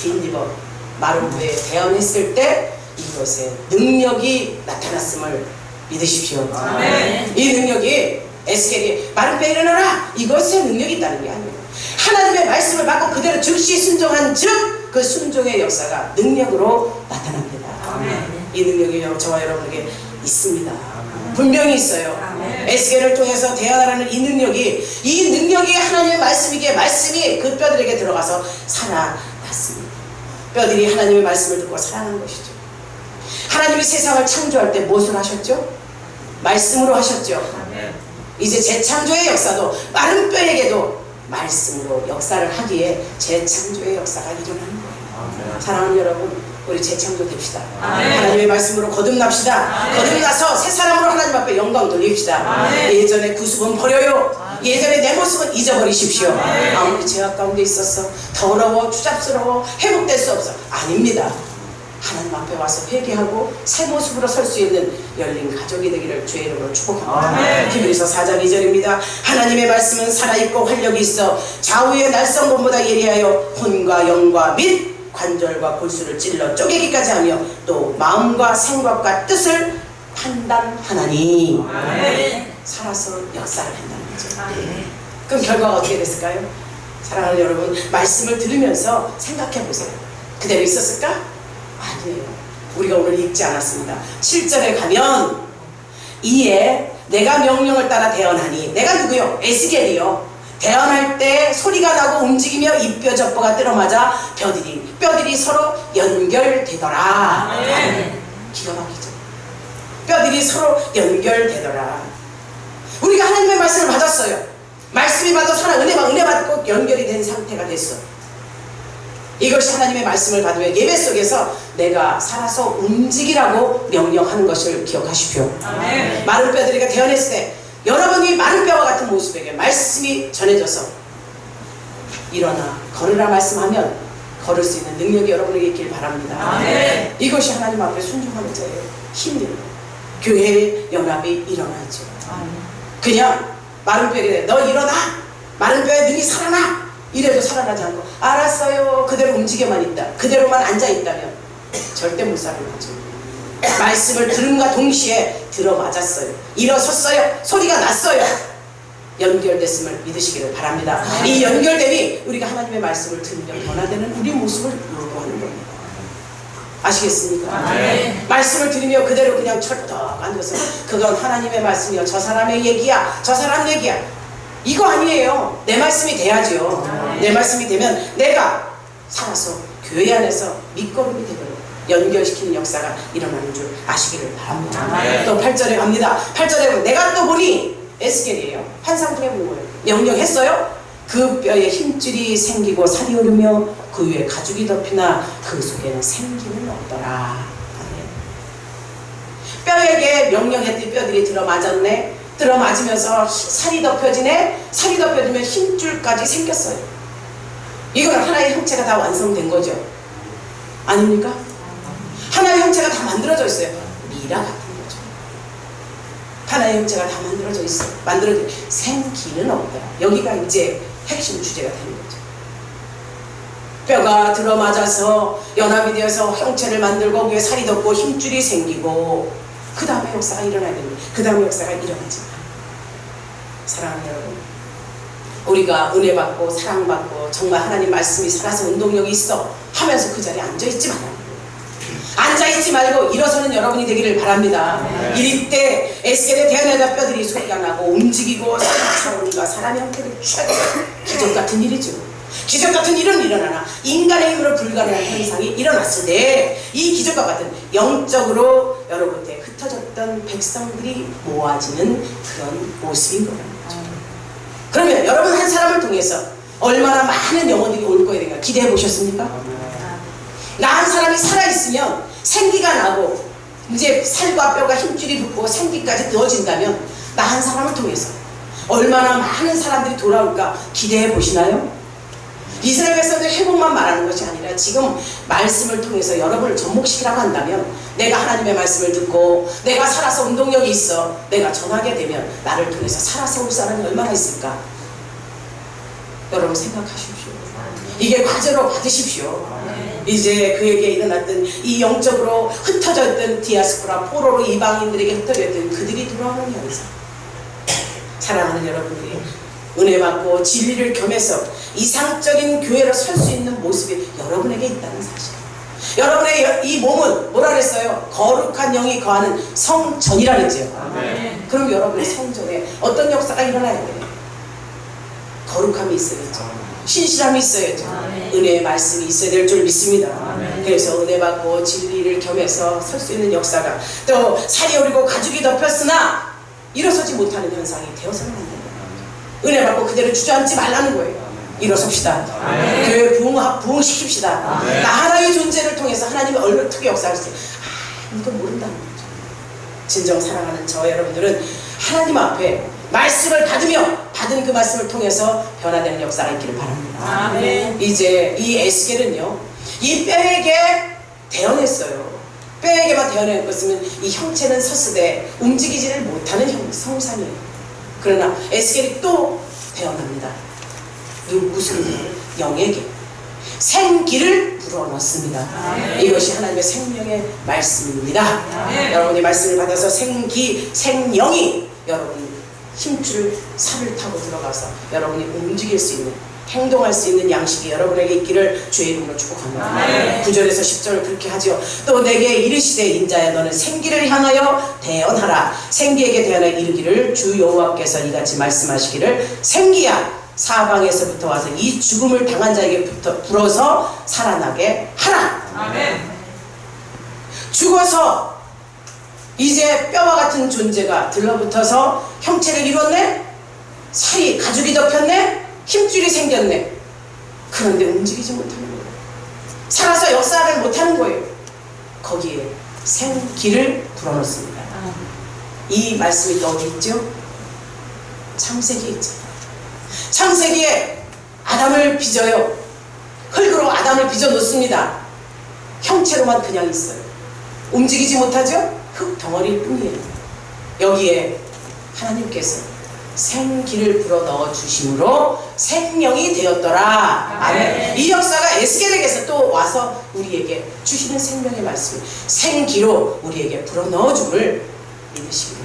빈입어 마른 뼈에 대언했을 때 이것에 능력이 나타났음을 믿으십시오. 아멘. 이 능력이 에스겔이 마른 뼈에 일어나라 이것에 능력이 있다는 게 아니에요. 하나님의 말씀을 받고 그대로 즉시 순종한 즉 그 순종의 역사가 능력으로 나타납니다. 아멘. 이 능력이 저와 여러분에게 있습니다. 분명히 있어요. 아멘. 에스겔을 통해서 대언하라는 이 능력이 하나님의 말씀이기에 말씀이 그 뼈들에게 들어가서 살아났습니다. 뼈들이 하나님의 말씀을 듣고 살아난 것이죠. 하나님이 세상을 창조할 때 무엇을 하셨죠? 말씀으로 하셨죠. 아멘. 이제 재창조의 역사도 마른 뼈에게도 말씀으로 역사를 하기에 재창조의 역사가 일어나는 거예요. 사랑하는 여러분, 우리 재창조 됩시다. 아멘. 하나님의 말씀으로 거듭납시다. 아멘. 거듭나서 새 사람으로 하나님 앞에 영광 돌립시다. 아멘. 예전의 구습은 버려요. 예전의 내 모습은 잊어버리십시오. 아멘. 아무리 죄악 가운데 있었어, 더러워, 추잡스러워, 회복될 수 없어. 아닙니다. 하나님 앞에 와서 회개하고 새 모습으로 설 수 있는 열린 가족이 되기를 주의 이름으로 축복합니다. 아멘. 히브리서 4장 2절입니다. 하나님의 말씀은 살아있고 활력이 있어 좌우의 날성검보다 예리하여 혼과 영과 및 관절과 골수를 찔러 쪼개기까지 하며 또 마음과 생각과 뜻을 판단하나니. 아멘. 살아서 역사를 한다는 거죠. 아멘. 그럼 결과가 어떻게 됐을까요? 사랑하는 여러분, 말씀을 들으면서 생각해 보세요. 그대로 있었을까? 아니에요. 우리가 오늘 읽지 않았습니다. 7절에 가면 이에 내가 명령을 따라 대언하니, 내가 누구요? 에스겔이요. 대언할 때 소리가 나고 움직이며 이 뼈 접보가 들어맞아 뼈들이 서로 연결되더라. 아멘. 기가 막히죠. 뼈들이 서로 연결되더라. 우리가 하나님의 말씀을 받았어요. 말씀이 받아 살아 은혜 받고 연결이 된 상태가 됐어. 이것이 하나님의 말씀을 받으면 예배 속에서 내가 살아서 움직이라고 명령하는 것을 기억하십시오. 아멘. 마른 뼈들이가 되어냈을 때 여러분이 마른 뼈와 같은 모습에게 말씀이 전해져서 일어나 걸으라 말씀하면 걸을 수 있는 능력이 여러분에게 있길 바랍니다. 아멘. 이것이 하나님 앞에 순종하는 자의 힘이에요. 교회의 연합이 일어나죠. 그냥 마른 뼈에 대해 너 일어나! 마른 뼈에 능히 살아나! 이래도 살아나지 않고 알았어요. 그대로 움직여만 있다. 그대로만 앉아있다면 절대 못 살아나죠. 말씀을 들음과 동시에 들어맞았어요. 일어섰어요. 소리가 났어요. 연결됐음을 믿으시기를 바랍니다. 이 연결됨이 우리가 하나님의 말씀을 들으며 변화되는 우리 모습을 요구하는 겁니다. 아시겠습니까? 네. 말씀을 들으며 그대로 그냥 철떡 앉아서 그건 하나님의 말씀이요 저 사람의 얘기야 저 사람 얘기야 이거 아니에요. 내 말씀이 돼야죠. 내 말씀이 되면 내가 살아서 교회 안에서 밑거름이 되도록 연결시키는 역사가 일어나는 줄 아시기를 바랍니다. 네. 또 8절에 갑니다. 8절에 내가 또 보니 에스겔이에요. 환상 중에 본 거예요. 명령했어요. 그 뼈에 힘줄이 생기고 살이 오르며 그 위에 가죽이 덮이나 그 속에는 생기는 없더라. 뼈에게 명령했더니 뼈들이 들어맞았네. 들어맞으면서 살이 덮여지네. 살이 덮여지면 힘줄까지 생겼어요. 이건 하나의 형체가 다 완성된 거죠. 아닙니까? 하나의 형체가 다 만들어져 있어요. 미라 같은 거죠. 하나의 형체가 다 만들어져 있어요. 만들어져 생기는 없더라. 여기가 이제 핵심 주제가 되는 거죠. 뼈가 들어맞아서 연합이 되어서 형체를 만들고 위에 살이 덮고 힘줄이 생기고 그 다음에 역사가 일어나야 됩니다. 그 다음에 역사가 일어나지 않아요. 사랑하는 여러분, 우리가 은혜 받고 사랑받고 정말 하나님 말씀이 살아서 운동력이 있어 하면서 그 자리에 앉아있지 말아요. 앉아있지 말고 일어서는 여러분이 되기를 바랍니다. 이때 에스겔의 대안에다 뼈들이 소리가 나고 움직이고 살아오른가 사람의 형태를 취하게 기적 같은 일이죠. 기적 같은 일은 일어나나 인간의 힘으로 불가능한 현상이 일어났을 때 이 기적과 같은 영적으로 여러분께 흩어졌던 백성들이 모아지는 그런 모습인 거라는 거죠. 그러면 여러분 한 사람을 통해서 얼마나 많은 영혼들이 올 거에 대해 기대해 보셨습니까? 나 한 사람이 살아있으면 생기가 나고 이제 살과 뼈가 힘줄이 붙고 생기까지 넣어진다면 나 한 사람을 통해서 얼마나 많은 사람들이 돌아올까 기대해 보시나요? 이스라엘 백성들 회복만 말하는 것이 아니라 지금 말씀을 통해서 여러분을 접목시키라고 한다면 내가 하나님의 말씀을 듣고 내가 살아서 운동력이 있어 내가 전하게 되면 나를 통해서 살아서 올 사람이 얼마나 있을까? 여러분 생각하십시오. 이게 과제로 받으십시오. 이제 그에게 일어났던 이 영적으로 흩어져 있던 디아스포라 포로로 이방인들에게 흩어져 있던 그들이 돌아오는 현상. 사랑하는 여러분들이 은혜 받고 진리를 겸해서 이상적인 교회로 설 수 있는 모습이 여러분에게 있다는 사실. 여러분의 이 몸은 뭐라 그랬어요? 거룩한 영이 거하는 성전이라 그랬죠. 그럼 여러분의 성전에 어떤 역사가 일어나야 돼요? 거룩함이 있어야죠. 신실함이 있어야죠. 은혜의 말씀이 있어야 될 줄 믿습니다. 그래서 은혜 받고 진리를 겸해서 설 수 있는 역사가 또 살이 오르고 가죽이 덮였으나 일어서지 못하는 현상이 되어서는 안 됩니다. 은혜 받고 그대로 주저앉지 말라는 거예요. 일어섭시다. 교회 부흥시킵시다. 나 하나의 존재를 통해서 하나님이 어떻게 역사할지 이거 모른다는 거죠. 진정 사랑하는 저 여러분들은 하나님 앞에 말씀을 받으며 받은 그 말씀을 통해서 변화되는 역사가 있기를 바랍니다. 이제 이 에스겔은요 이 뼈에게 대언했어요. 뼈에게만 대언한 것은 이 형체는 섰으되 움직이지를 못하는 성산이에요. 그러나 에스겔이 또 대언합니다. 무슨 영에게 생기를 불어넣습니다. 이것이 하나님의 생명의 말씀입니다. 여러분이 말씀을 받아서 생기, 생영이 여러분 힘줄 살을 타고 들어가서 여러분이 움직일 수 있는 행동할 수 있는 양식이 여러분에게 있기를 주의 이름으로 축복합니다. 9절에서 10절을 그렇게 하죠. 또 내게 이르시되 인자야 너는 생기를 향하여 대언하라. 생기에게 대언하여 이르기를 주 여호와께서 이같이 말씀하시기를 생기야 사방에서부터 와서 이 죽음을 당한 자에게 불어서 살아나게 하라. 죽어서 이제 뼈와 같은 존재가 들러붙어서 형체를 이뤘네? 살이 가죽이 덮였네? 힘줄이 생겼네? 그런데 움직이지 못하는 거예요. 살아서 역사를 못하는 거예요. 거기에 생기를 불어넣습니다. 이 말씀이 또 어디 있죠? 창세기에 있죠. 창세기에 아담을 빚어요. 흙으로 아담을 빚어 놓습니다. 형체로만 그냥 있어요. 움직이지 못하죠? 흙 덩어리일 뿐이에요. 여기에 하나님께서 생기를 불어넣어 주심으로 생명이 되었더라. 아멘. 이 역사가 에스겔에게서 또 와서 우리에게 주시는 생명의 말씀, 생기로 우리에게 불어넣어 줌을 믿으시기.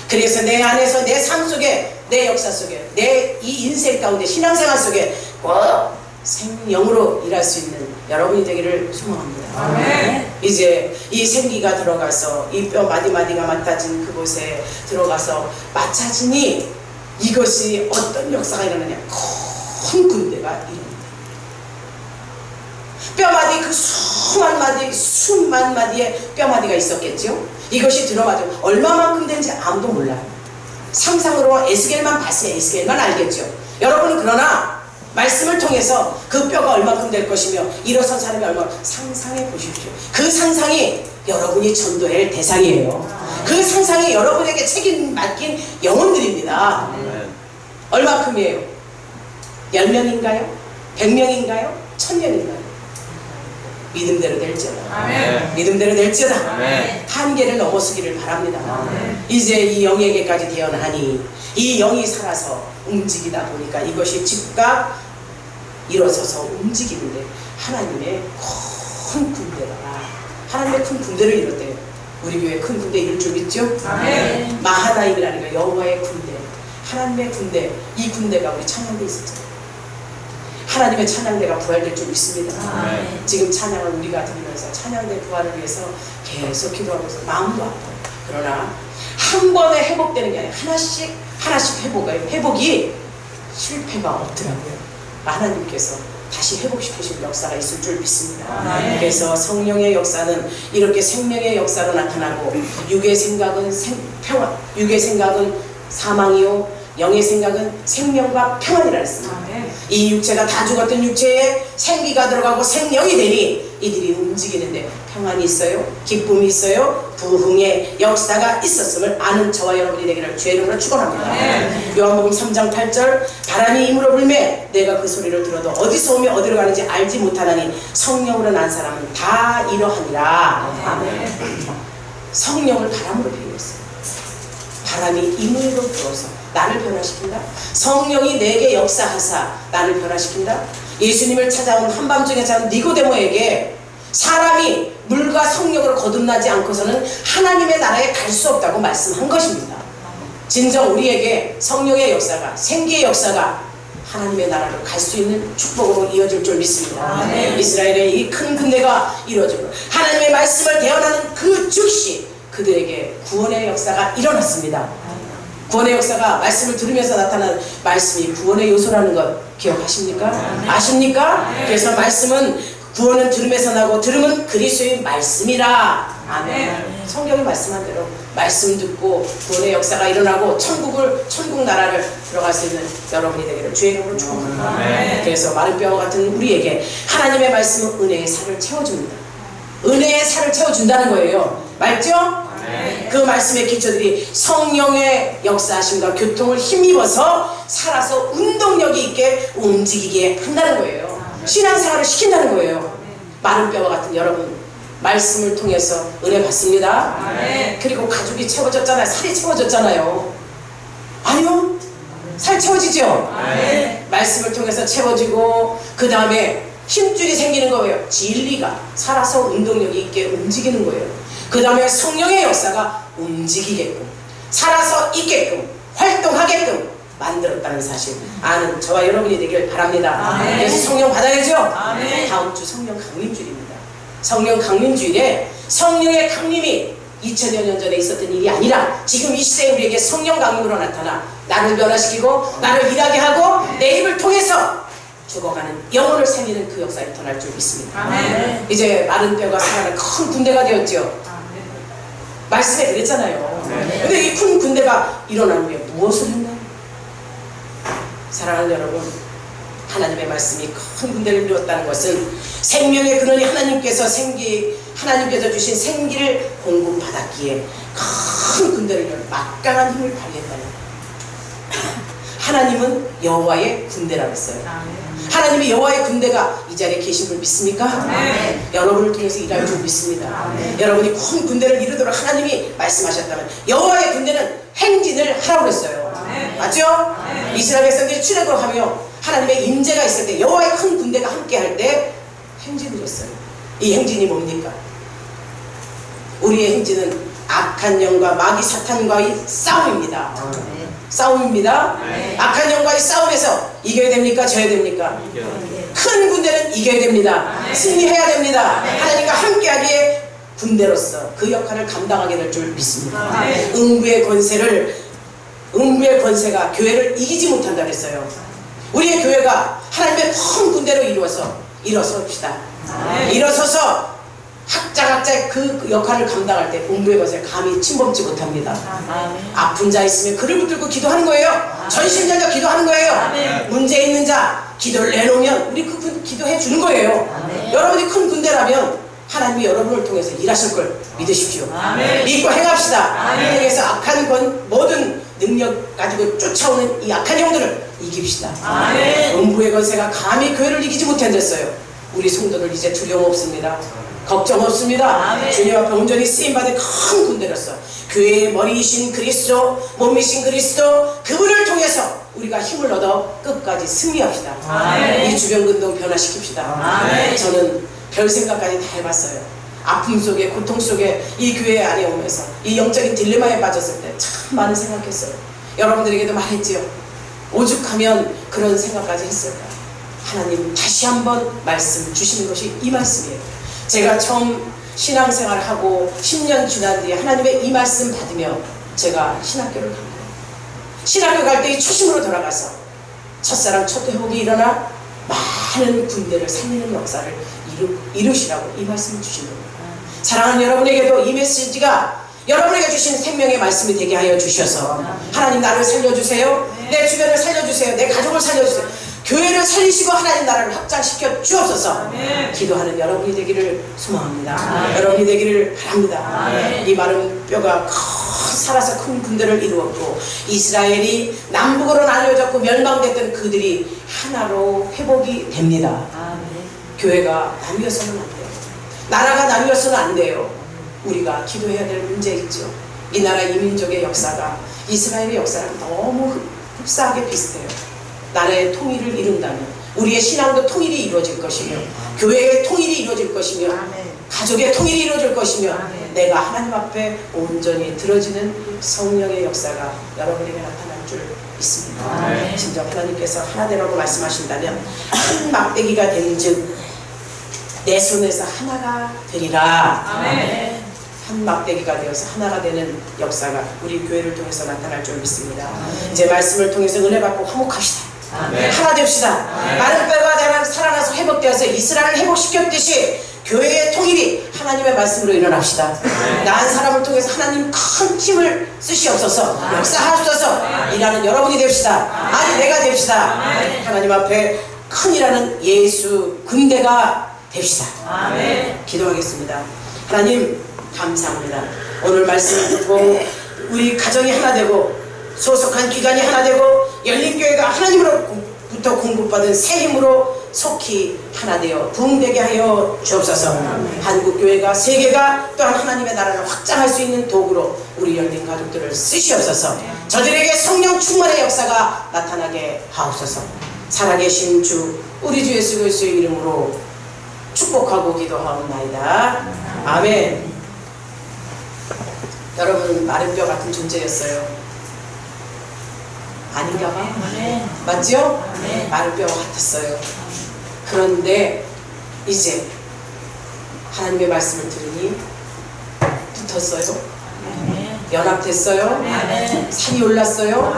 그래서 내 안에서 내 삶 속에, 내 역사 속에, 내 이 인생 가운데 신앙생활 속에 꼭 생명으로 일할 수 있는 여러분이 되기를 소망합니다. 아멘. 이제 이 생기가 들어가서 이 뼈 마디마디가 맡아진 그곳에 들어가서 맞춰지니 이것이 어떤 역사가 일어나냐? 큰 군대가 일어납니다. 뼈마디, 그 수만 마디의 뼈마디가 있었겠죠? 이것이 들어가죠. 얼마만큼 된지 아무도 몰라요. 상상으로 에스겔만 봤어요. 에스겔만 알겠죠. 여러분은 그러나 말씀을 통해서 그 뼈가 얼마큼 될 것이며 일어선 사람이 얼마나 상상해 보십시오. 그 상상이 여러분이 전도할 대상이에요. 그 상상이 여러분에게 책임 맡긴 영혼들입니다. 얼마큼이에요? 10명인가요? 100명인가요? 1000명인가요? 믿음대로 될지어다. 아멘. 믿음대로 될지어다. 아멘. 한계를 넘어서기를 바랍니다. 아멘. 이제 이 영에게까지 태어나니 이 영이 살아서 움직이다 보니까 이것이 즉각 일어서서 움직이는데 하나님의 큰 군대가 하나님의 큰 군대를 이뤘대요. 우리 교회 큰 군대 이룰 줄 믿죠? 아멘. 마하나임이라는 거 여호와의 군대, 하나님의 군대. 이 군대가 우리 찬양대에 있었잖아요. 하나님의 찬양대가 부활될 줄 믿습니다. 아멘. 지금 찬양을 우리가 드리면서 찬양대 부활을 위해서 계속 기도하고 있어요. 마음도 아파요. 그러나 한 번에 회복되는 게 아니라 하나씩 회복이 실패가 없더라고요. 하나님께서 다시 회복시키실 역사가 있을 줄 믿습니다. 아멘. 그래서 성령의 역사는 이렇게 생명의 역사로 나타나고 육의 생각은 평안, 육의 생각은 사망이요 영의 생각은 생명과 평안이라 했습니다. 아멘. 이 육체가 다 죽었던 육체에 생기가 들어가고 생명이 되니 이들이 움직이는데 평안이 있어요, 기쁨이 있어요, 부흥의 역사가 있었음을 아는 저와 여러분이 되기를 주의 이름으로 축원합니다. 아멘. 요한복음 3장 8절 바람이 임으로 불매 내가 그 소리를 들어도 어디서 오며 어디로 가는지 알지 못하나니 성령으로 난 사람은 다 이러하니라. 아멘. 성령을 바람으로 비유했어요. 바람이 임으로 불어서 나를 변화시킨다. 성령이 내게 역사하사 나를 변화시킨다. 예수님을 찾아온 한밤중에 찾아온 니고데모에게 사람이 물과 성령으로 거듭나지 않고서는 하나님의 나라에 갈 수 없다고 말씀한 것입니다. 진정 우리에게 성령의 역사가, 생기의 역사가 하나님의 나라로 갈 수 있는 축복으로 이어질 줄 믿습니다. 아멘. 이스라엘의 이 큰 군대가 이루어지고 하나님의 말씀을 대언하는 그 즉시 그들에게 구원의 역사가 일어났습니다. 구원의 역사가 말씀을 들으면서 나타나는 말씀이 구원의 요소라는 것 기억하십니까? 아십니까? 그래서 말씀은 구원은 들음에서 나고 들음은 그리스도의 말씀이라. 아멘. 성경이 말씀한 대로 말씀 듣고 구원의 역사가 일어나고 천국 나라를 들어갈 수 있는 여러분이 되기를 주의 이름으로 축원합니다. 그래서 마른 뼈와 같은 우리에게 하나님의 말씀은 은혜의 살을 채워줍니다. 은혜의 살을 채워준다는 거예요. 맞죠? 그 말씀의 기초들이 성령의 역사하심과 교통을 힘입어서 살아서 운동력이 있게 움직이게 한다는 거예요. 신앙생활을 시킨다는 거예요. 마른 뼈와 같은 여러분 말씀을 통해서 은혜 받습니다. 그리고 가죽이 채워졌잖아요. 살이 채워졌잖아요. 아니요? 살 채워지죠? 말씀을 통해서 채워지고 그 다음에 힘줄이 생기는 거예요. 진리가 살아서 운동력이 있게 움직이는 거예요. 그 다음에 성령의 역사가 움직이게끔 살아서 있게끔 활동하게끔 만들었다는 사실 아는 저와 여러분이 되길 바랍니다. 아멘. 그래서 성령 받아야죠. 아멘. 다음 주 성령 강림주일입니다. 성령 강림주일에 성령의 강림이 2000여 년 전에 있었던 일이 아니라 지금 이 시대에 우리에게 성령 강림으로 나타나 나를 변화시키고 나를 일하게 하고 내 입을 통해서 죽어가는 영혼을 살리는 그 역사에 일어날 줄 믿습니다. 아멘. 이제 마른 뼈가 살아나는 큰 군대가 되었죠. 말씀에 그랬잖아요. 근데 이 큰 군대가 일어난 후에 무엇을 했나요? 사랑하는 여러분, 하나님의 말씀이 큰 군대를 이루었다는 것은 생명의 근원이 하나님께서 주신 생기를 공급받았기에 큰 군대를 이루는 막강한 힘을 발휘했다는 거예요. 하나님은 여호와의 군대라고 했어요. 하나님이 여호와의 군대가 이 자리에 계신 걸 믿습니까? 여러분을 통해서 일할 줄 믿습니다. 여러분이 큰 군대를 이루도록 하나님이 말씀하셨다면 여호와의 군대는 행진을 하라고 했어요. 맞죠? 이스라엘 백성들이 출애굽하며 하나님의 임재가 있을 때 여호와의 큰 군대가 함께 할 때 행진을 했어요. 이 행진이 뭡니까? 우리의 행진은 악한 영과 마귀 사탄과의 싸움입니다. 싸움입니다. 악한 영과의 싸움에서 이겨야 됩니까? 져야 됩니까? 큰 군대는 이겨야 됩니다. 승리해야 됩니다. 하나님과 함께하기에 군대로서 그 역할을 감당하게 될 줄 믿습니다. 음부의 권세가 교회를 이기지 못한다 그랬어요. 우리의 교회가 하나님의 큰 군대로 일어섭시다. 일어서서 각자의 그 역할을 감당할 때 음부의 권세 감히 침범치 못합니다. 아픈 자 있으면 그를 붙들고 기도하는 거예요. 전심전력 기도하는 거예요. 문제 있는 자 기도를 내놓으면 우리 그분 기도해 주는 거예요. 여러분이 큰 군대라면 하나님이 여러분을 통해서 일하실 걸 믿으십시오. 믿고 행합시다. 행해서 악한 모든 능력 가지고 쫓아오는 이 악한 영들을 이깁시다. 음부의 권세가 감히 교회를 이기지 못했어요. 우리 성도들 이제 두려움 없습니다. 걱정 없습니다. 주님 앞에 온전히 쓰임받은 큰 군대로서 교회의 머리이신 그리스도, 몸이신 그리스도, 그분을 통해서 우리가 힘을 얻어 끝까지 승리합시다. 이 주변 근동 변화시킵시다. 저는 별 생각까지 다 해봤어요. 아픔 속에, 고통 속에 이 교회 안에 오면서 이 영적인 딜레마에 빠졌을 때 참 많은 생각했어요. 여러분들에게도 말했지요. 오죽하면 그런 생각까지 했을까. 하나님 다시 한번 말씀 주시는 것이 이 말씀이에요. 제가 처음 신앙생활을 하고 10년 지난 뒤에 하나님의 이 말씀 받으며 제가 신학교를 간 거예요. 신학교 갈 때 이 초심으로 돌아가서 첫사랑 첫 회복이 일어나 많은 군대를 살리는 역사를 이루시라고 이 말씀을 주신 겁니다. 사랑하는 여러분에게도 이 메시지가 여러분에게 주신 생명의 말씀이 되게 하여 주셔서 하나님 나를 살려주세요. 내 주변을 살려주세요. 내 가족을 살려주세요. 교회를 살리시고 하나님 나라를 확장시켜 주옵소서. 기도하는 여러분이 되기를 소망합니다. 여러분이 되기를 바랍니다. 이 마른 뼈가 살아서 큰 군대를 이루었고 이스라엘이 남북으로 나뉘어졌고 멸망됐던 그들이 하나로 회복이 됩니다. 교회가 나뉘어서는 안 돼요. 나라가 나뉘어서는 안 돼요. 우리가 기도해야 될 문제 있죠. 이 나라 이민족의 역사가 이스라엘의 역사랑 너무 흡사하게 비슷해요. 나라의 통일을 이룬다면 우리의 신앙도 통일이 이루어질 것이며 교회의 통일이 이루어질 것이며 가족의 통일이 이루어질 것이며 내가 하나님 앞에 온전히 들어지는 성령의 역사가 여러분에게 나타날 줄 있습니다. 진정 하나님께서 하나 되라고 말씀하신다면 한 막대기가 된즉 내 손에서 하나가 되리라. 한 막대기가 되어서 하나가 되는 역사가 우리 교회를 통해서 나타날 줄 믿습니다. 제 말씀을 통해서 은혜 받고 화목합시다. 하나 됩시다. 마른 뼈가 살아나서 회복되어서 이스라엘을 회복시켰듯이 교회의 통일이 하나님의 말씀으로 일어납시다. 나한 사람을 통해서 하나님 큰 힘을 쓰시옵소서. 역사하옵소서. 일하는 여러분이 됩시다. 아니 내가 됩시다. 하나님 앞에 큰 일하는 예수 군대가 됩시다. 기도하겠습니다. 하나님 감사합니다. 오늘 말씀을 듣고 우리 가정이 하나 되고 소속한 기관이 하나 되고 열린교회가 하나님으로부터 공급받은 새 힘으로 속히 하나 되어 부흥되게 하여 주옵소서. 한국교회가 세계가 또한 하나님의 나라를 확장할 수 있는 도구로 우리 열린 가족들을 쓰시옵소서. 저들에게 성령 충만의 역사가 나타나게 하옵소서. 살아계신 주 우리 주 예수 그리스도의 이름으로 축복하고 기도하옵나이다. 아멘. 여러분 마른 뼈 같은 존재였어요. 아닌가 봐? 맞죠? 마른 뼈 같았어요. 그런데 이제 하나님의 말씀을 들으니 붙었어요. 연합됐어요. 산이 올랐어요.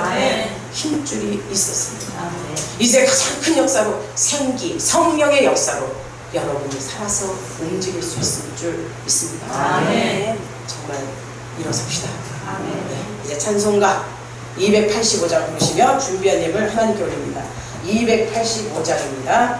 힘줄이 있었습니다. 이제 가장 큰 역사로 생기, 성령의 역사로 여러분이 살아서 움직일 수 있을 줄 믿습니다. 정말 일어섭시다. 네, 이제 찬송가 285장 부르시며 준비한 예물 하나님께 올립니다. 285장입니다.